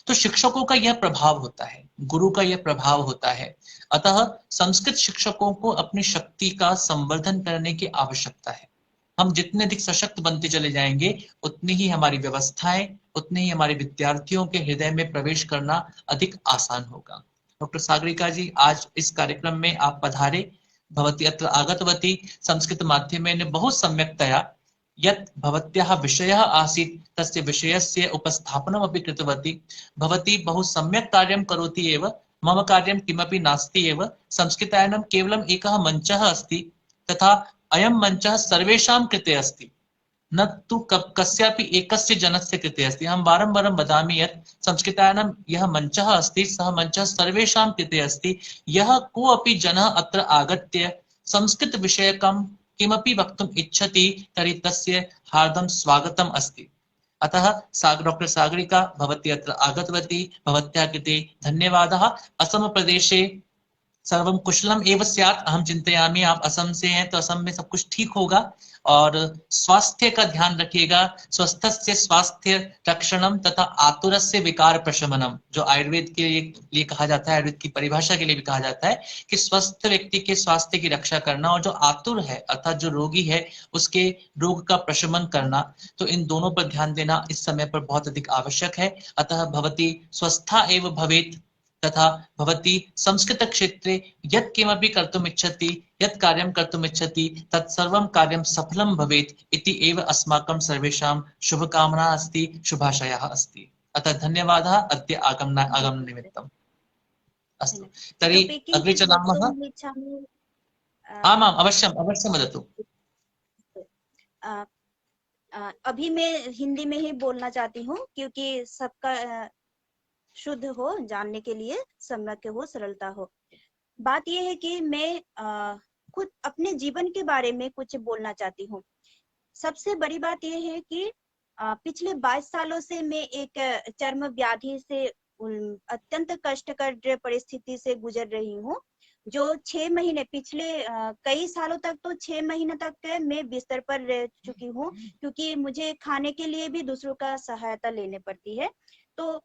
तो शिक्षकों का यह प्रभाव होता है, गुरु का यह प्रभाव होता है। अतः संस्कृत शिक्षकों को अपनी शक्ति का संवर्धन करने की आवश्यकता है। हम जितने अधिक सशक्त बनते चले जाएंगे, उतनी ही हमारी व्यवस्थाएं, उतने ही हमारे विद्यार्थियों के हृदय में प्रवेश करना अधिक आसान होगा। डॉक्टर सागरिका जी, आज इस कार्यक्रम में आप पधारे, भवती अत्र आगतवती, संस्कृत माध्यमेन बहु सम्यक्तया यत् भवत्याः विषयः आसीत् तस्य विषयस्य उपस्थापनमपि कृतवती। भवती बहु सम्यक् कार्यं करोति एव, मम कार्यं किमपि नास्ति एव। संस्कृतायनं केवलम् एकः मञ्चः अस्ति, तथा अयं मञ्चः सर्वेषां कृते अस्ति, न तु कस्यापि एकस्य जनस्य कृते अस्ति। अहं वारं वारं वदामि यत् संस्कृतायनं यः मञ्चः अस्ति, सः मञ्चः सर्वेषां कृते अस्ति। यः कोऽपि जनः अत्र आगत्य संस्कृत विषयकं किमपि वक्तुम् इच्छति, तर्हि तस्य हार्दं स्वागतम् अस्ति। अतः डॉक्टर सागरिका, भवती अत्र आगतवती, भवत्याः कृते धन्यवादः। असम प्रदेशे सर्वम कुशलम एव स्यात् अहम चिंतयामि। आप असम से हैं तो असम में सब कुछ ठीक होगा। और स्वास्थ्य का ध्यान रखिएगा। स्वस्थस्य स्वास्थ्य रक्षणम तथा आतुरस्य विकार प्रशमनम, जो आयुर्वेद के लिए कहा जाता है, आयुर्वेद की परिभाषा के लिए भी कहा जाता है कि स्वस्थ व्यक्ति के स्वास्थ्य की रक्षा करना, और जो आतुर है अर्थात जो रोगी है उसके रोग का प्रशमन करना। तो इन दोनों पर ध्यान देना इस समय पर बहुत अधिक आवश्यक है। अतः भवती स्वस्था एव भवेत् तथा भवती संस्कृत क्षेत्रे यत् किमपि कर्तुम् इच्छति, यत् कार्यं कर्तुम् इच्छति तत्सर्वं कार्यं सफलं भवेत् इति एव अस्माकं सर्वेषां शुभकामना अस्ति, शुभाशयः अस्ति। अतः धन्यवादः अद्य आगमननिमित्तम्। अस्तु तर्हि इतोपि अग्रे किञ्चित् चलामः। वक्तुम् इच्छामि। आमाम् अवश्यम् अवश्यं वदतु। अ, अभी मैं हिंदी में ही बोलना चाहती हूँ, क्योंकि सबका शुद्ध हो, जानने के लिए सम्यक हो, सरलता हो। बात यह है कि मैं खुद अपने जीवन के बारे में कुछ बोलना चाहती हूँ। सबसे बड़ी बात यह है कि पिछले 22 सालों से मैं एक चर्म व्याधि से अत्यंत कष्टकर परिस्थिति से गुजर रही हूँ। जो 6 महीने पिछले कई सालों तक, तो 6 महीने तक मैं बिस्तर पर रह चुकी हूँ, क्योंकि मुझे खाने के लिए भी दूसरों का सहायता लेने पड़ती है। तो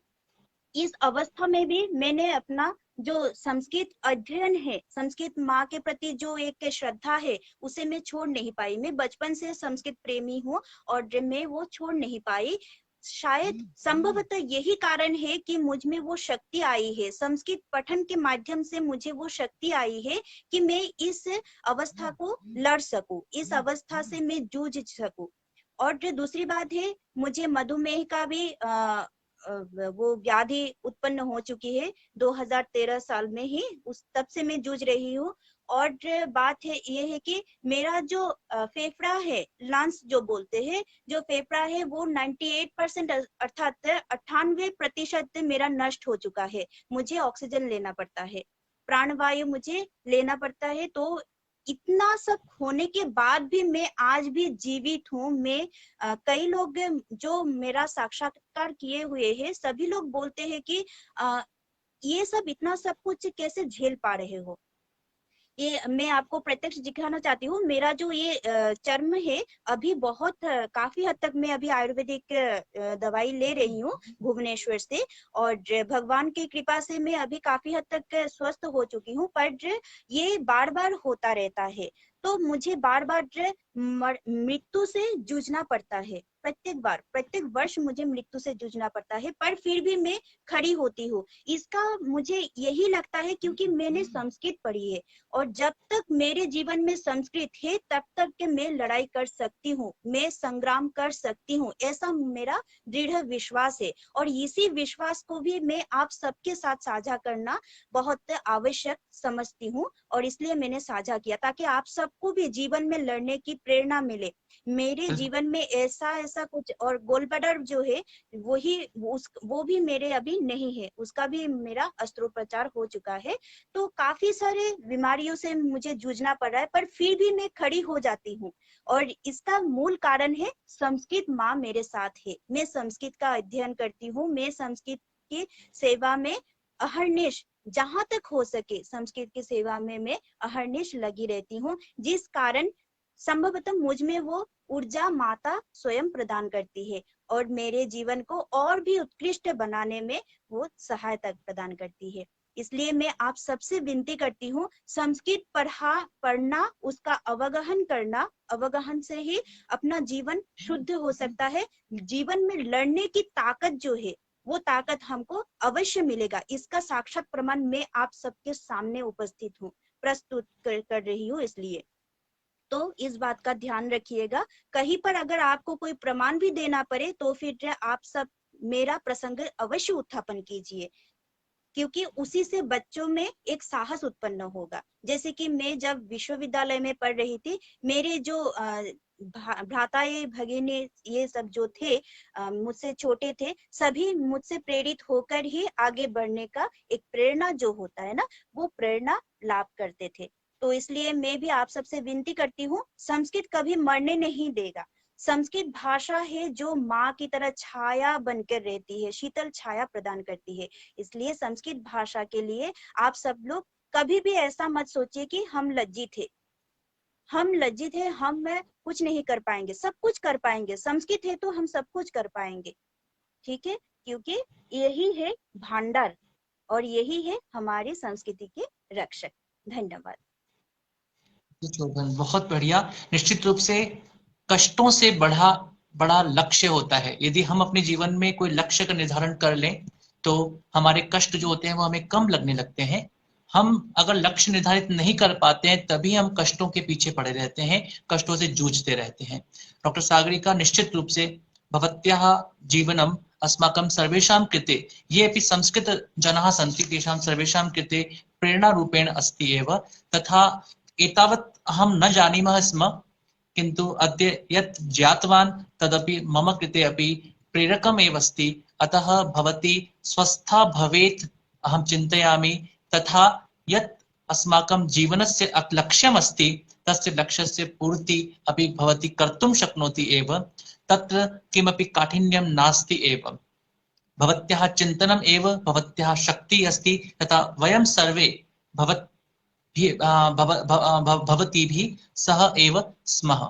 इस अवस्था में भी मैंने अपना जो संस्कृत अध्ययन है, संस्कृत माँ के प्रति जो एक श्रद्धा है, उसे मैं छोड़ नहीं पाई। मैं बचपन से संस्कृत प्रेमी हूँ और मैं वो छोड़ नहीं पाई। शायद संभवतः यही कारण है कि मुझ में वो शक्ति आई है, संस्कृत पठन के माध्यम से मुझे वो शक्ति आई है कि मैं इस अवस्था को लड़ सकूं, इस अवस्था से मैं जूझ सकूं। और जो दूसरी बात है, मुझे मधुमेह का भी वो व्याधि उत्पन्न हो चुकी है 2013 साल में ही, उस तब से मैं जूझ रही हूँ। और बात है ये है कि मेरा जो फेफड़ा है, लंग्स जो बोलते हैं, जो फेफड़ा है वो 98% अर्थात 98% मेरा नष्ट हो चुका है। मुझे ऑक्सीजन लेना पड़ता है, प्राणवायु मुझे लेना पड़ता है। तो इतना सब होने के बाद भी मैं आज भी जीवित हूँ। मैं कई लोग जो मेरा साक्षात्कार किए हुए हैं, सभी लोग बोलते हैं कि ये सब इतना सब कुछ कैसे झेल पा रहे हो। ये मैं आपको प्रत्यक्ष दिखाना चाहती हूँ। मेरा जो ये चर्म है, अभी बहुत काफी हद तक मैं अभी आयुर्वेदिक दवाई ले रही हूँ भुवनेश्वर से, और भगवान की कृपा से मैं अभी काफी हद तक स्वस्थ हो चुकी हूँ। पर ये बार बार होता रहता है, तो मुझे बार बार मृत्यु से जूझना पड़ता है। प्रत्येक बार, प्रत्येक वर्ष मुझे मृत्यु से जूझना पड़ता है, पर फिर भी मैं खड़ी होती हूँ। इसका मुझे यही लगता है क्योंकि मैंने संस्कृत पढ़ी है, और जब तक मेरे जीवन में संस्कृत है तब तक के मैं लड़ाई कर सकती हूँ, मैं संग्राम कर सकती हूँ, ऐसा मेरा दृढ़ विश्वास है। और इसी विश्वास को भी मैं आप सबके साथ साझा करना बहुत आवश्यक समझती हूँ, और इसलिए मैंने साझा किया ताकि आप सबको भी जीवन में लड़ने की प्रेरणा मिले। मेरे जीवन में ऐसा ऐसा कुछ, और गोलब्लैडर जो है वो भी मेरे अभी नहीं है, उसका भी मेरा अस्त्रोपचार हो चुका है। तो काफी सारे बीमारियों से मुझे जूझना पड़ रहा है, पर फिर भी मैं खड़ी हो जाती हूँ। और इसका मूल कारण है संस्कृत माँ मेरे साथ है। मैं संस्कृत का अध्ययन करती हूँ, मैं संस्कृत की सेवा में अहर्निश, जहां तक हो सके संस्कृत की सेवा में मैं अहर्निश लगी रहती हूँ, जिस कारण संभवतः मुझ में वो ऊर्जा माता स्वयं प्रदान करती है और मेरे जीवन को और भी उत्कृष्ट बनाने में वो सहायता प्रदान करती है। इसलिए मैं आप सबसे विनती करती हूँ, संस्कृत पढ़ना, उसका अवगहन करना, अवगहन से ही अपना जीवन शुद्ध हो सकता है। जीवन में लड़ने की ताकत जो है, वो ताकत हमको अवश्य मिलेगा। इसका साक्षात प्रमाण मैं आप सबके सामने उपस्थित हूँ, प्रस्तुत कर रही हूँ। इसलिए तो इस बात का ध्यान रखिएगा, कहीं पर अगर आपको कोई प्रमाण भी देना पड़े तो फिर आप सब मेरा प्रसंग अवश्य उत्थापन कीजिए, क्योंकि उसी से बच्चों में एक साहस उत्पन्न होगा। जैसे कि मैं जब विश्वविद्यालय में पढ़ रही थी, मेरे जो भ्राताए भगिनी ये सब जो थे, मुझसे छोटे थे, सभी मुझसे प्रेरित होकर ही आगे बढ़ने का एक प्रेरणा जो होता है ना, वो प्रेरणा लाभ करते थे। तो इसलिए मैं भी आप सबसे विनती करती हूँ, संस्कृत कभी मरने नहीं देगा। संस्कृत भाषा है जो माँ की तरह छाया बनकर रहती है, शीतल छाया प्रदान करती है। इसलिए संस्कृत भाषा के लिए आप सब लोग कभी भी ऐसा मत सोचिए कि हम लज्जित है, हम कुछ नहीं कर पाएंगे। सब कुछ कर पाएंगे, संस्कृत है तो हम सब कुछ कर पाएंगे, ठीक है, क्योंकि यही है भंडार और यही है हमारी संस्कृति के रक्षक। धन्यवाद। शोभन, बहुत बढ़िया। निश्चित रूप से कष्टों से बड़ा बड़ा लक्ष्य होता है। यदि हम अपने जीवन में कोई लक्ष्य का निर्धारण कर लें तो हमारे कष्ट जो होते हैं वो हमें कम लगने लगते हैं। हम अगर लक्ष्य निर्धारित नहीं कर पाते हैं तभी हम कष्टों के पीछे पड़े रहते हैं, कष्टों से जूझते रहते हैं। डॉक्टर सागरिका, निश्चित रूप से भवत्याः जीवनम अस्माकं सर्वेषां कृते, ये अपि संस्कृत जनाः सन्ति, तेषां सर्वेषां कृते प्रेरणारूपेण अस्ति एव। तथा एतावत् अहं न जानीमः स्म, किन्तु अद्य यत् ज्ञातवान् तदपि मम कृते अपि प्रेरकम् एव अस्ति। अतः भवती स्वस्था भवेत् अहं चिन्तयामि। तथा यत् अस्माकं जीवनस्य लक्ष्यम् अस्ति तस्य लक्ष्यस्य पूर्ति अपि भवती कर्तुं शक्नोति एव। तत्र किमपि काठिन्यं नास्ति एव। भवत्याः चिन्तनम् एव भवत्याः शक्तिः अस्ति। तथा वयं सर्वे भवती भी सह एव स्मः।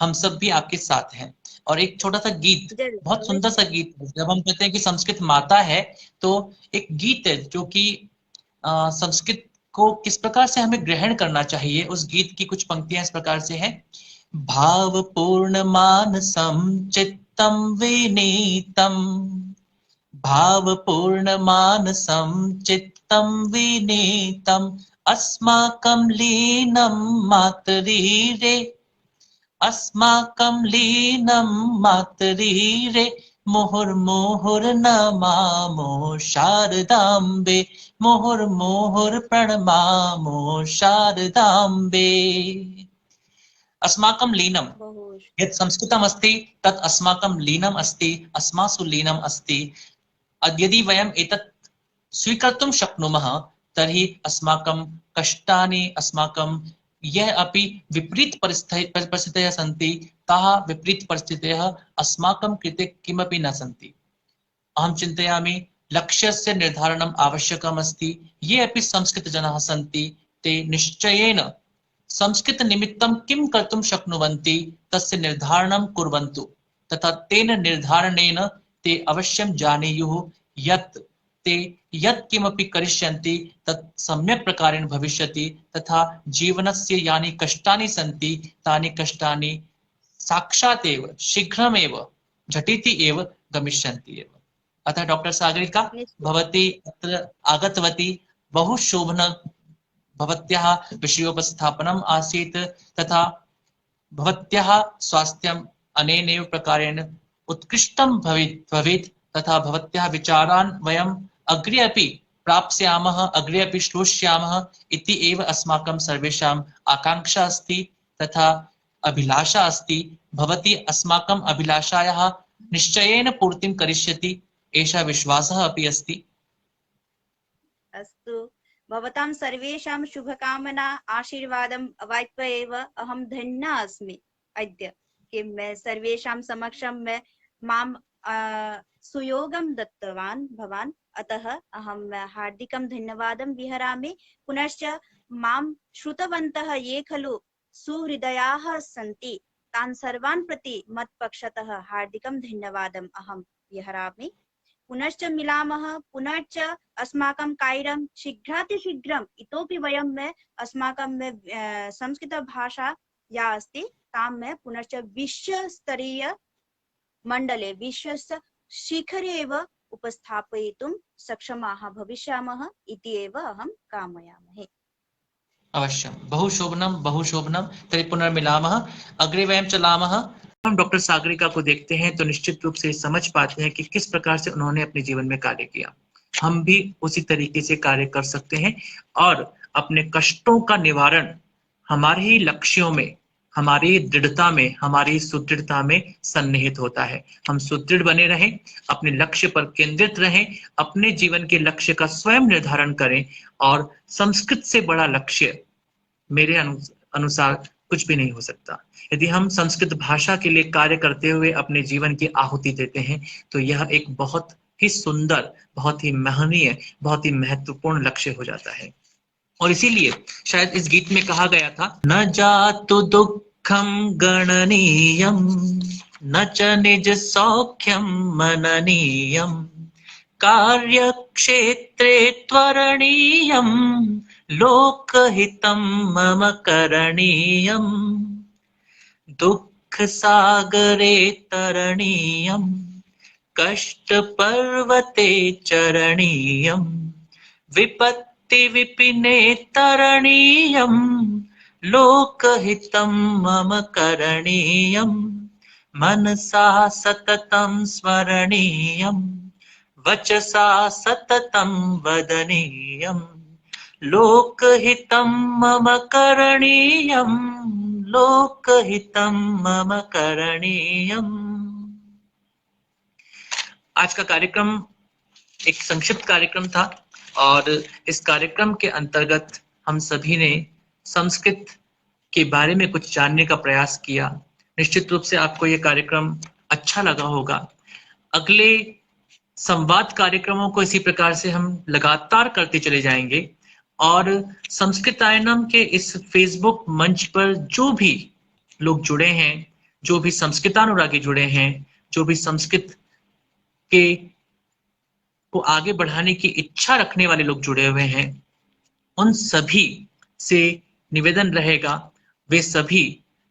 हम सब भी आपके साथ हैं। और एक छोटा सा गीत, बहुत सुंदर सा गीत, जब हम कहते हैं कि संस्कृत माता है तो एक गीत है जो कि संस्कृत को किस प्रकार से हमें ग्रहण करना चाहिए। उस गीत की कुछ पंक्तियां इस प्रकार से हैं। भावपूर्ण मानसं चित्तं विनीतं, भावपूर्ण मानसं चित्तं विनीतं, अस्माकं लीनं मातरीरे, अस्माकं लीनं मातरीरे, मुहुर्मुहुर्नमामो शारदाम्बे, मुहुर्मुहुर् प्रणमामो शारदाम्बे। अस्माकं लीनं, यत् संस्कृतम् अस्ति तत् अस्माकं लीनम् अस्ति, अस्मासु लीनम् अस्ति। यदि वयम् एतत् स्वीकर्तुं शक्नुमः तर्हि अस्माकं कष्टानि, अस्माकं यः अपि विपरीत परिस्थितयः सन्ति, ताः विपरीत परिस्थितयः अस्माकं कृते किमपि न सन्ति। अहं चिन्तयामि लक्ष्यस्य निर्धारणम् आवश्यकम् अस्ति। ये अपि संस्कृतजनाः सन्ति ते निश्चयेन संस्कृतनिमित्तं किं कर्तुं शक्नुवन्ति तस्य निर्धारणं कुर्वन्तु। तथा तेन निर्धारणेन ते अवश्यं जानेयुः यत् ते यत् किमपि करिष्यन्ति तत् सम्यक् प्रकारेण भविष्यति। तथा जीवनस्य यानि कष्टानि सन्ति तानि कष्टानि साक्षात् एव शीघ्रमेव झटिति एव गमिष्यन्ति एव। अतः डॉक्टर सागरिका, भवती अत्र आगतवती, बहु शोभनं भवत्याः विषयोपस्थापनम् आसीत्। तथा भवत्याः स्वास्थ्यम् अनेनैव प्रकारेण उत्कृष्टं भवेत्। तथा भवत्याः विचारान् वयम् अग्रे अपि प्राप्स्यामः, अग्रे अपि श्रोष्यामः इति एव अस्माकं सर्वेषाम् आकाङ्क्षा अस्ति तथा अभिलाषा अस्ति। भवती अस्माकम् अभिलाषायाः निश्चयेन पूर्तिं करिष्यति, एषः विश्वासः अपि अस्ति। अस्तु, भवतां सर्वेषां शुभकामना आशीर्वादम् अवाप्य एव अहं धन्या अस्मि अद्य कि मैं सर्वेषां समक्षं मां सुयोगं दत्तवान् भवान्। अतः अहं हार्दिकं धन्यवादं विहरामि। पुनश्च मां श्रुतवन्तः ये खलु सुहृदयाः सन्ति तान् सर्वान् प्रति मत्पक्षतः हार्दिकं धन्यवादम् अहं विहरामि। पुनश्च मिलामः, पुनश्च अस्माकं कार्यं शीघ्रातिशीघ्रम् इतोपि वयं अस्माकं संस्कृतभाषा या अस्ति तां पुनश्च विश्वस्तरीय मण्डले, विश्वस्य शिखरे एव उपस्थापयितुं सक्षमाः भविष्यामः इति एव अहं कामयामहे। अवश्यं, बहु शोभनं, बहु शोभनं। तर्हि पुनर्मिलामः, अग्रे वयं चलामः। हम डॉक्टर सागरिका को देखते हैं तो निश्चित रूप से समझ पाते हैं कि किस प्रकार से उन्होंने अपने जीवन में कार्य किया। हम भी उसी तरीके से कार्य कर सकते हैं और अपने कष्टों का निवारण हमारे ही लक्ष्यों में, हमारी दृढ़ता में, हमारी सुदृढ़ता में सन्निहित होता है। हम सुदृढ़ बने रहें, अपने लक्ष्य पर केंद्रित रहें, अपने जीवन के लक्ष्य का स्वयं निर्धारण करें। और संस्कृत से बड़ा लक्ष्य मेरे अनुसार कुछ भी नहीं हो सकता। यदि हम संस्कृत भाषा के लिए कार्य करते हुए अपने जीवन की आहुति देते हैं तो यह एक बहुत ही सुंदर, बहुत ही महनीय, बहुत ही महत्वपूर्ण लक्ष्य हो जाता है। और इसीलिए शायद इस गीत में कहा गया था, न जातु दुःखम गणनीयम न च निज सौख्यम मननीयम कार्यक्षेत्रे त्वरणीयम लोकहितं मम करणीयम दुःख सागरे तरणीयम कष्ट पर्वते चरणीयम विपत्ति विपिने तरणीयम लोकहितं मम करणीयम मनसा सततं स्मरणीयम वचसा सततं वदनीयम लोकहितं मम करणीयम लोकहितं मम करणीयम। आज का कार्यक्रम एक संक्षिप्त कार्यक्रम था और इस कार्यक्रम के अंतर्गत हम सभी ने संस्कृत के बारे में कुछ जानने का प्रयास किया। निश्चित रूप से आपको ये कार्यक्रम अच्छा लगा होगा। अगले संवाद कार्यक्रमों को इसी प्रकार से हम लगातार करते चले जाएंगे और संस्कृतायनम के इस फेसबुक मंच पर जो भी लोग जुड़े हैं, जो भी संस्कृतानुरागी जुड़े हैं, जो भी संस्कृत के को आगे बढ़ाने की इच्छा रखने वाले लोग जुड़े हुए हैं, उन सभी से निवेदन रहेगा वे सभी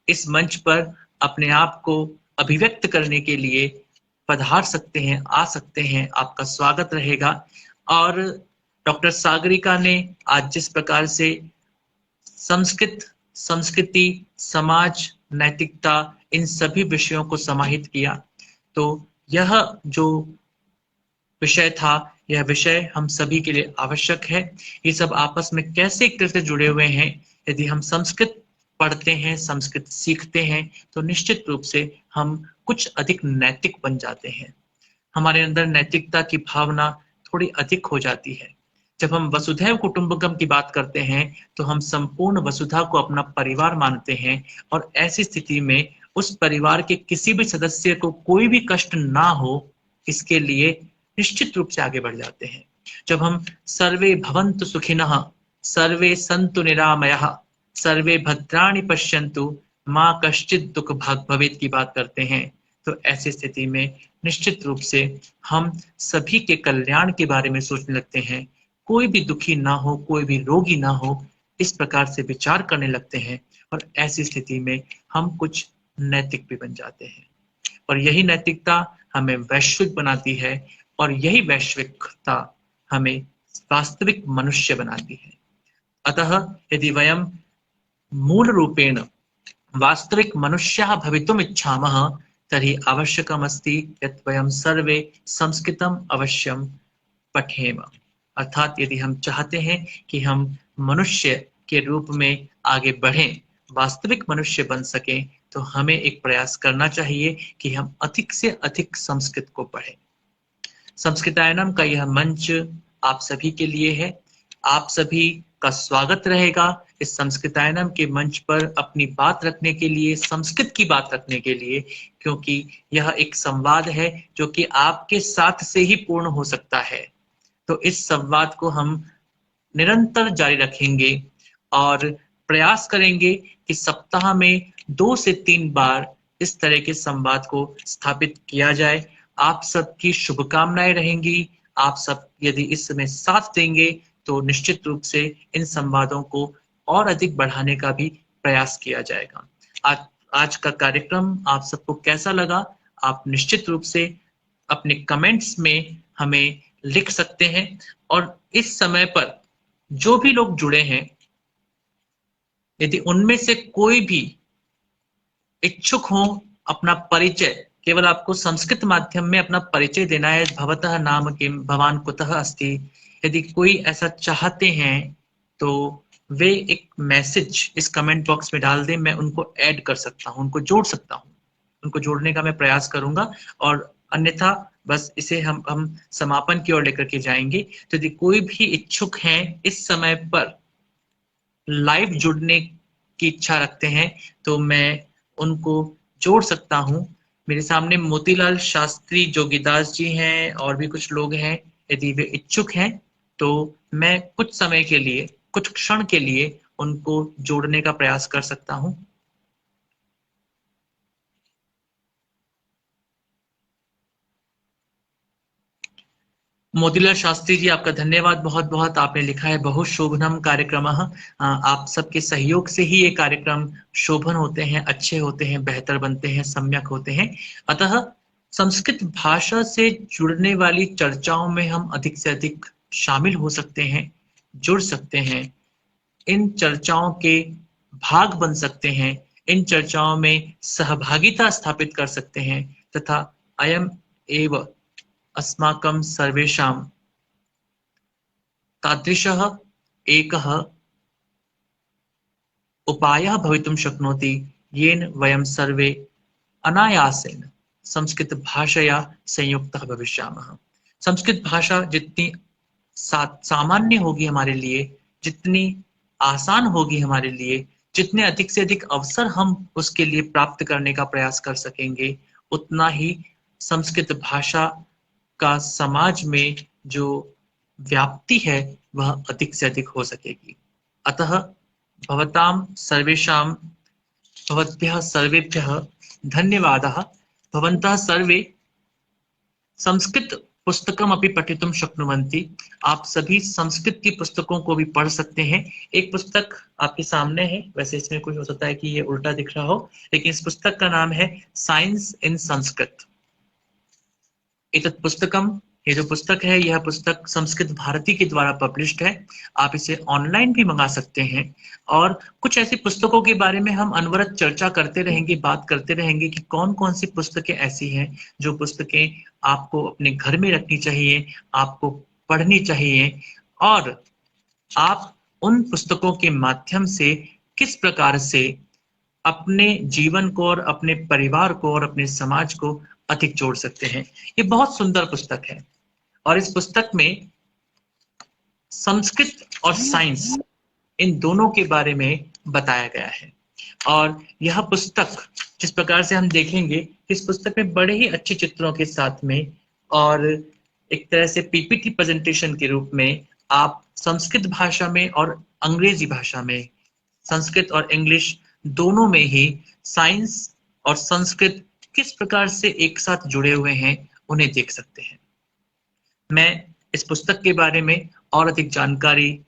इस मंच पर अपने आप को अभिव्यक्त करने के लिए पधार सकते हैं, आ सकते हैं। आपका स्वागत रहेगा। और डॉक्टर सागरिका ने आज जिस प्रकार से संस्कृत, संस्कृति, समाज, नैतिकता, इन सभी विषयों को समाहित किया, तो यह जो विषय था, यह विषय हम सभी के लिए आवश्यक है। ये सब आपस में कैसे एक तरह से जुड़े हुए हैं। यदि हम संस्कृत पढ़ते हैं, संस्कृत सीखते हैं, तो निश्चित रूप से हम कुछ अधिक नैतिक बन जाते हैं। हमारे अंदर नैतिकता की भावना थोड़ी अधिक हो जाती है। जब हम वसुधैव कुटुंबकम की बात करते हैं तो हम संपूर्ण वसुधा को अपना परिवार मानते हैं और ऐसी स्थिति में उस परिवार के किसी भी सदस्य को कोई भी कष्ट ना हो, इसके लिए निश्चित रूप से आगे बढ़ जाते हैं। जब हम सर्वे भवन्तु सुखिनः सर्वे सन्तु निरामयः सर्वे भद्राणि पश्यन्तु माँ कश्चित् दुःख भाग् भवेत् की बात करते हैं, तो ऐसी स्थिति में निश्चित रूप से हम सभी के कल्याण के बारे में सोचने लगते हैं। कोई भी दुखी ना हो, कोई भी रोगी ना हो, इस प्रकार से विचार करने लगते हैं और ऐसी स्थिति में हम कुछ नैतिक भी बन जाते हैं। और यही नैतिकता हमें वैश्विक बनाती है और यही वैश्विकता हमें वास्तविक मनुष्य बनाती है। अतः यदि वयं मूल रूपेण वास्तविक मनुष्याः भवितुम् इच्छामः तर्हि आवश्यकमस्ति यत् वयं सर्वे संस्कृतम् अवश्यं पठेम। अर्थात यदि हम चाहते हैं कि हम मनुष्य के रूप में आगे बढ़ें, वास्तविक मनुष्य बन सकें, तो हमें एक प्रयास करना चाहिए कि हम अधिक से अधिक संस्कृत को पढ़ें। संस्कृतायनम का यह मंच आप सभी के लिए है। आप सभी का स्वागत रहेगा इस संस्कृतायनम के मंच पर अपनी बात रखने के लिए, संस्कृत की बात रखने के लिए, क्योंकि यह एक संवाद है जो कि आपके साथ से ही पूर्ण हो सकता है। तो इस संवाद को हम निरंतर जारी रखेंगे और प्रयास करेंगे कि सप्ताह में 2 से 3 बार इस तरह के संवाद को स्थापित किया जाए। आप सबकी शुभकामनाएं रहेंगी। आप सब यदि इसमें साथ देंगे तो निश्चित रूप से इन संवादों को और अधिक बढ़ाने का भी प्रयास किया जाएगा। आज का कार्यक्रम आप सबको कैसा लगा, आप निश्चित रूप से अपने कमेंट्स में हमें लिख सकते हैं। और इस समय पर जो भी लोग जुड़े हैं, यदि उनमें से कोई भी इच्छुक हो अपना परिचय, केवल आपको संस्कृत माध्यम में अपना परिचय देना है, भवतः नाम किम, भवान कुतः अस्ति, यदि कोई ऐसा चाहते हैं तो वे एक मैसेज इस कमेंट बॉक्स में डाल दें। मैं उनको ऐड कर सकता हूं, उनको जोड़ सकता हूं, उनको जोड़ने का मैं प्रयास करूंगा। और अन्यथा बस इसे हम समापन की ओर लेकर के जाएंगे। तो यदि कोई भी इच्छुक हैं इस समय पर लाइव जुड़ने की इच्छा रखते हैं तो मैं उनको जोड़ सकता हूं। मेरे सामने मोतीलाल शास्त्री जोगीदास जी हैं और भी कुछ लोग हैं। यदि वे इच्छुक हैं तो मैं कुछ समय के लिए कुछ क्षण के लिए उनको जोड़ने का प्रयास कर सकता हूं। मोतीलाल शास्त्री जी, आपका धन्यवाद बहुत बहुत। आपने लिखा है बहु शोभनम कार्यक्रमः। आप सबके सहयोग से ही ये कार्यक्रम शोभन होते हैं, अच्छे होते हैं, बेहतर बनते हैं, सम्यक होते हैं। अतः संस्कृत भाषा से जुड़ने वाली चर्चाओं में हम अधिक से अधिक शामिल हो सकते हैं, जुड़ सकते हैं, इन चर्चाओं के भाग बन सकते हैं, इन चर्चाओं में सहभागिता स्थापित कर सकते हैं, तथा अयम एव अस्माकं सर्वेषां तादृशः एकः उपायः भवितुं शक्नोति येन वयं सर्वे अनायासेन संस्कृत भाषया संयुक्तः भविष्यामः। संस्कृत भाषा जितनी सामान्य होगी हमारे लिए, जितनी आसान होगी हमारे लिए, जितने अधिक से अधिक अवसर हम उसके लिए प्राप्त करने का प्रयास कर सकेंगे, उतना ही संस्कृत भाषा का समाज में जो व्याप्ति है वह अधिक से अधिक हो सकेगी। अतः भवतां सर्वेषां भवद्भ्यः सर्वेभ्यः धन्यवादः। भवन्तः सर्वे संस्कृत पुस्तकम अपि पठितुं शक्नुवन्ति। आप सभी संस्कृत की पुस्तकों को भी पढ़ सकते हैं। एक पुस्तक आपके सामने है, वैसे इसमें कुछ हो सकता है कि ये उल्टा दिख रहा हो, लेकिन इस पुस्तक का नाम है साइंस इन संस्कृत। एतत् पुस्तकम, ये जो पुस्तक है, यह पुस्तक संस्कृत भारती के द्वारा पब्लिश्ड है। आप इसे ऑनलाइन भी मंगा सकते हैं। और कुछ ऐसी पुस्तकों के बारे में हम अनवरत चर्चा करते रहेंगे, बात करते रहेंगे कि कौन कौन सी पुस्तकें ऐसी हैं जो पुस्तकें आपको अपने घर में रखनी चाहिए, आपको पढ़नी चाहिए, और आप उन पुस्तकों के माध्यम से किस प्रकार से अपने जीवन को और अपने परिवार को और अपने समाज को अधिक जोड़ सकते हैं। ये बहुत सुंदर पुस्तक है और इस पुस्तक में संस्कृत और साइंस इन दोनों के बारे में बताया गया है। और यह पुस्तक जिस प्रकार से हम देखेंगे, इस पुस्तक में बड़े ही अच्छे चित्रों के साथ में और एक तरह से पीपीटी प्रेजेंटेशन के रूप में आप संस्कृत भाषा में और अंग्रेजी भाषा में, संस्कृत और इंग्लिश दोनों में ही साइंस और संस्कृत किस प्रकार से एक साथ जुड़े हुए हैं उन्हें देख सकते हैं। मैं इस पुस्तक के बारे में और अधिक जानकारी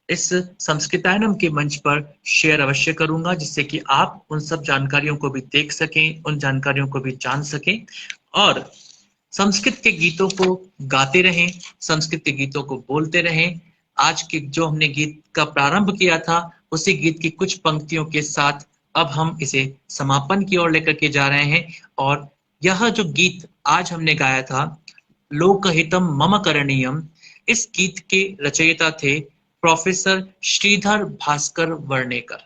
इस संस्कृतायनम के मंच पर शेयर अवश्य करूंगा, जिससे कि आप उन सब जानकारियों को भी देख सकें, उन जानकारियों को भी जान सकें और संस्कृत के गीतों को गाते रहें, संस्कृत के गीतों को बोलते रहें। आज के जो हमने गीत का प्रारंभ किया था, उसी गीत की कुछ पंक्तियों के साथ अब हम इसे समापन की ओर लेकर के जा रहे हैं। और यह जो गीत आज हमने गाया था, लोकहितम मम करणीयम, इस गीत के रचयिता थे प्रोफेसर श्रीधर भास्कर वर्णेकर।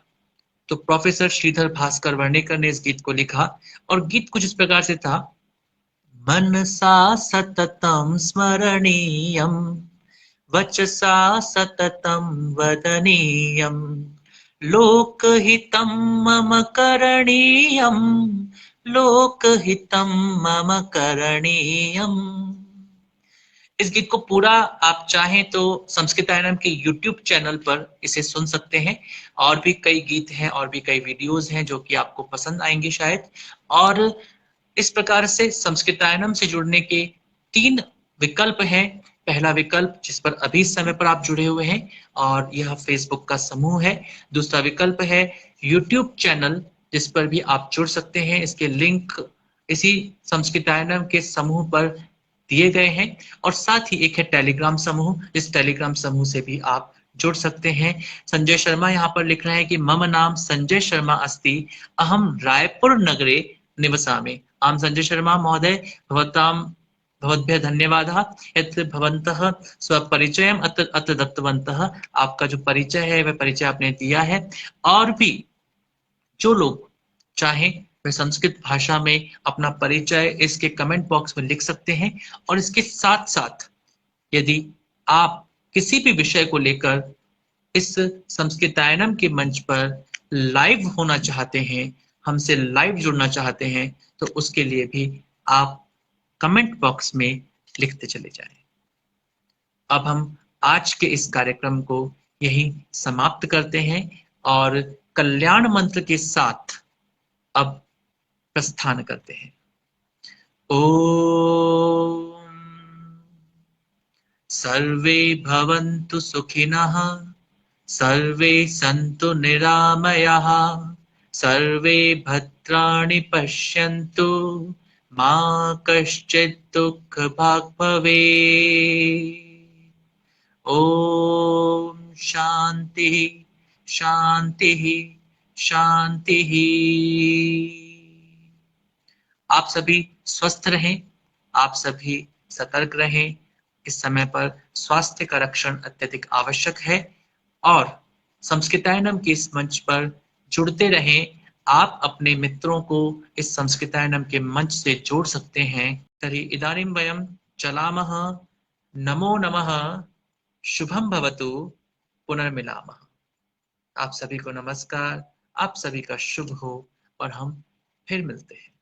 तो प्रोफेसर श्रीधर भास्कर वर्णेकर ने इस गीत को लिखा और गीत कुछ इस प्रकार से था। मनसा सततम स्मरणीयम, वचसा सततम वदनीयम, लोकहितं मम करणीयम, लोकहितं मम करणीयम। इस गीत को पूरा आप चाहें तो संस्कृतायनम के YouTube चैनल पर इसे सुन सकते हैं। और भी कई गीत हैं और भी कई वीडियोस हैं जो कि आपको पसंद आएंगे शायद। और इस प्रकार से संस्कृतायनम से जुड़ने के 3 विकल्प हैं। पहला विकल्प जिस पर अभी इस समय पर आप जुड़े हुए हैं और यह फेसबुक का समूह है। दूसरा विकल्प है YouTube चैनल, जिस पर भी आप जुड़ सकते हैं। इसके लिंक इसी संस्कृतायनम के समूह पर दिए गए हैं। और साथ ही एक है टेलीग्राम समूह, इस टेलीग्राम समूह से भी आप जुड़ सकते हैं। संजय शर्मा यहाँ पर लिख रहे हैं कि मम नाम संजय शर्मा अस्ति, अहम रायपुर नगरे निवसामि। आम संजय शर्मा महोदय, भवद्भ्यः धन्यवादः यत् भवन्तः स्वपरिचयम् अत्र दत्तवन्तः। आपका जो परिचय है वह परिचय आपने दिया है। और भी जो लोग चाहें वे संस्कृत भाषा में अपना परिचय इसके कमेंट बॉक्स में लिख सकते हैं। और इसके साथ साथ यदि आप किसी भी विषय को लेकर इस संस्कृतायनम के मंच पर लाइव होना चाहते हैं, हमसे लाइव जुड़ना चाहते हैं, तो उसके लिए भी आप कमेंट बॉक्स में लिखते चले जाएं। अब हम आज के इस कार्यक्रम को यही समाप्त करते हैं और कल्याण मंत्र के साथ अब प्रस्थान करते हैं। ओम सर्वे भवन्तु सुखिनः, सर्वे सन्तु निरामयाः, सर्वे भद्राणि पश्यन्तु, मा कश्चित् दुःखभाग् भवेत्। ओम शांति शांति शांति। आप सभी स्वस्थ रहें, आप सभी सतर्क रहें। इस समय पर स्वास्थ्य का रक्षण अत्यधिक आवश्यक है और संस्कृतायनम के इस मंच पर जुड़ते रहें। आप अपने मित्रों को इस संस्कृतायनम के मंच से जोड़ सकते हैं। तर्हि इदानीं वयं चलामः। नमो नमः। शुभम भवतु। पुनर्मिलामः। आप सभी को नमस्कार। आप सभी का शुभ हो और हम फिर मिलते हैं।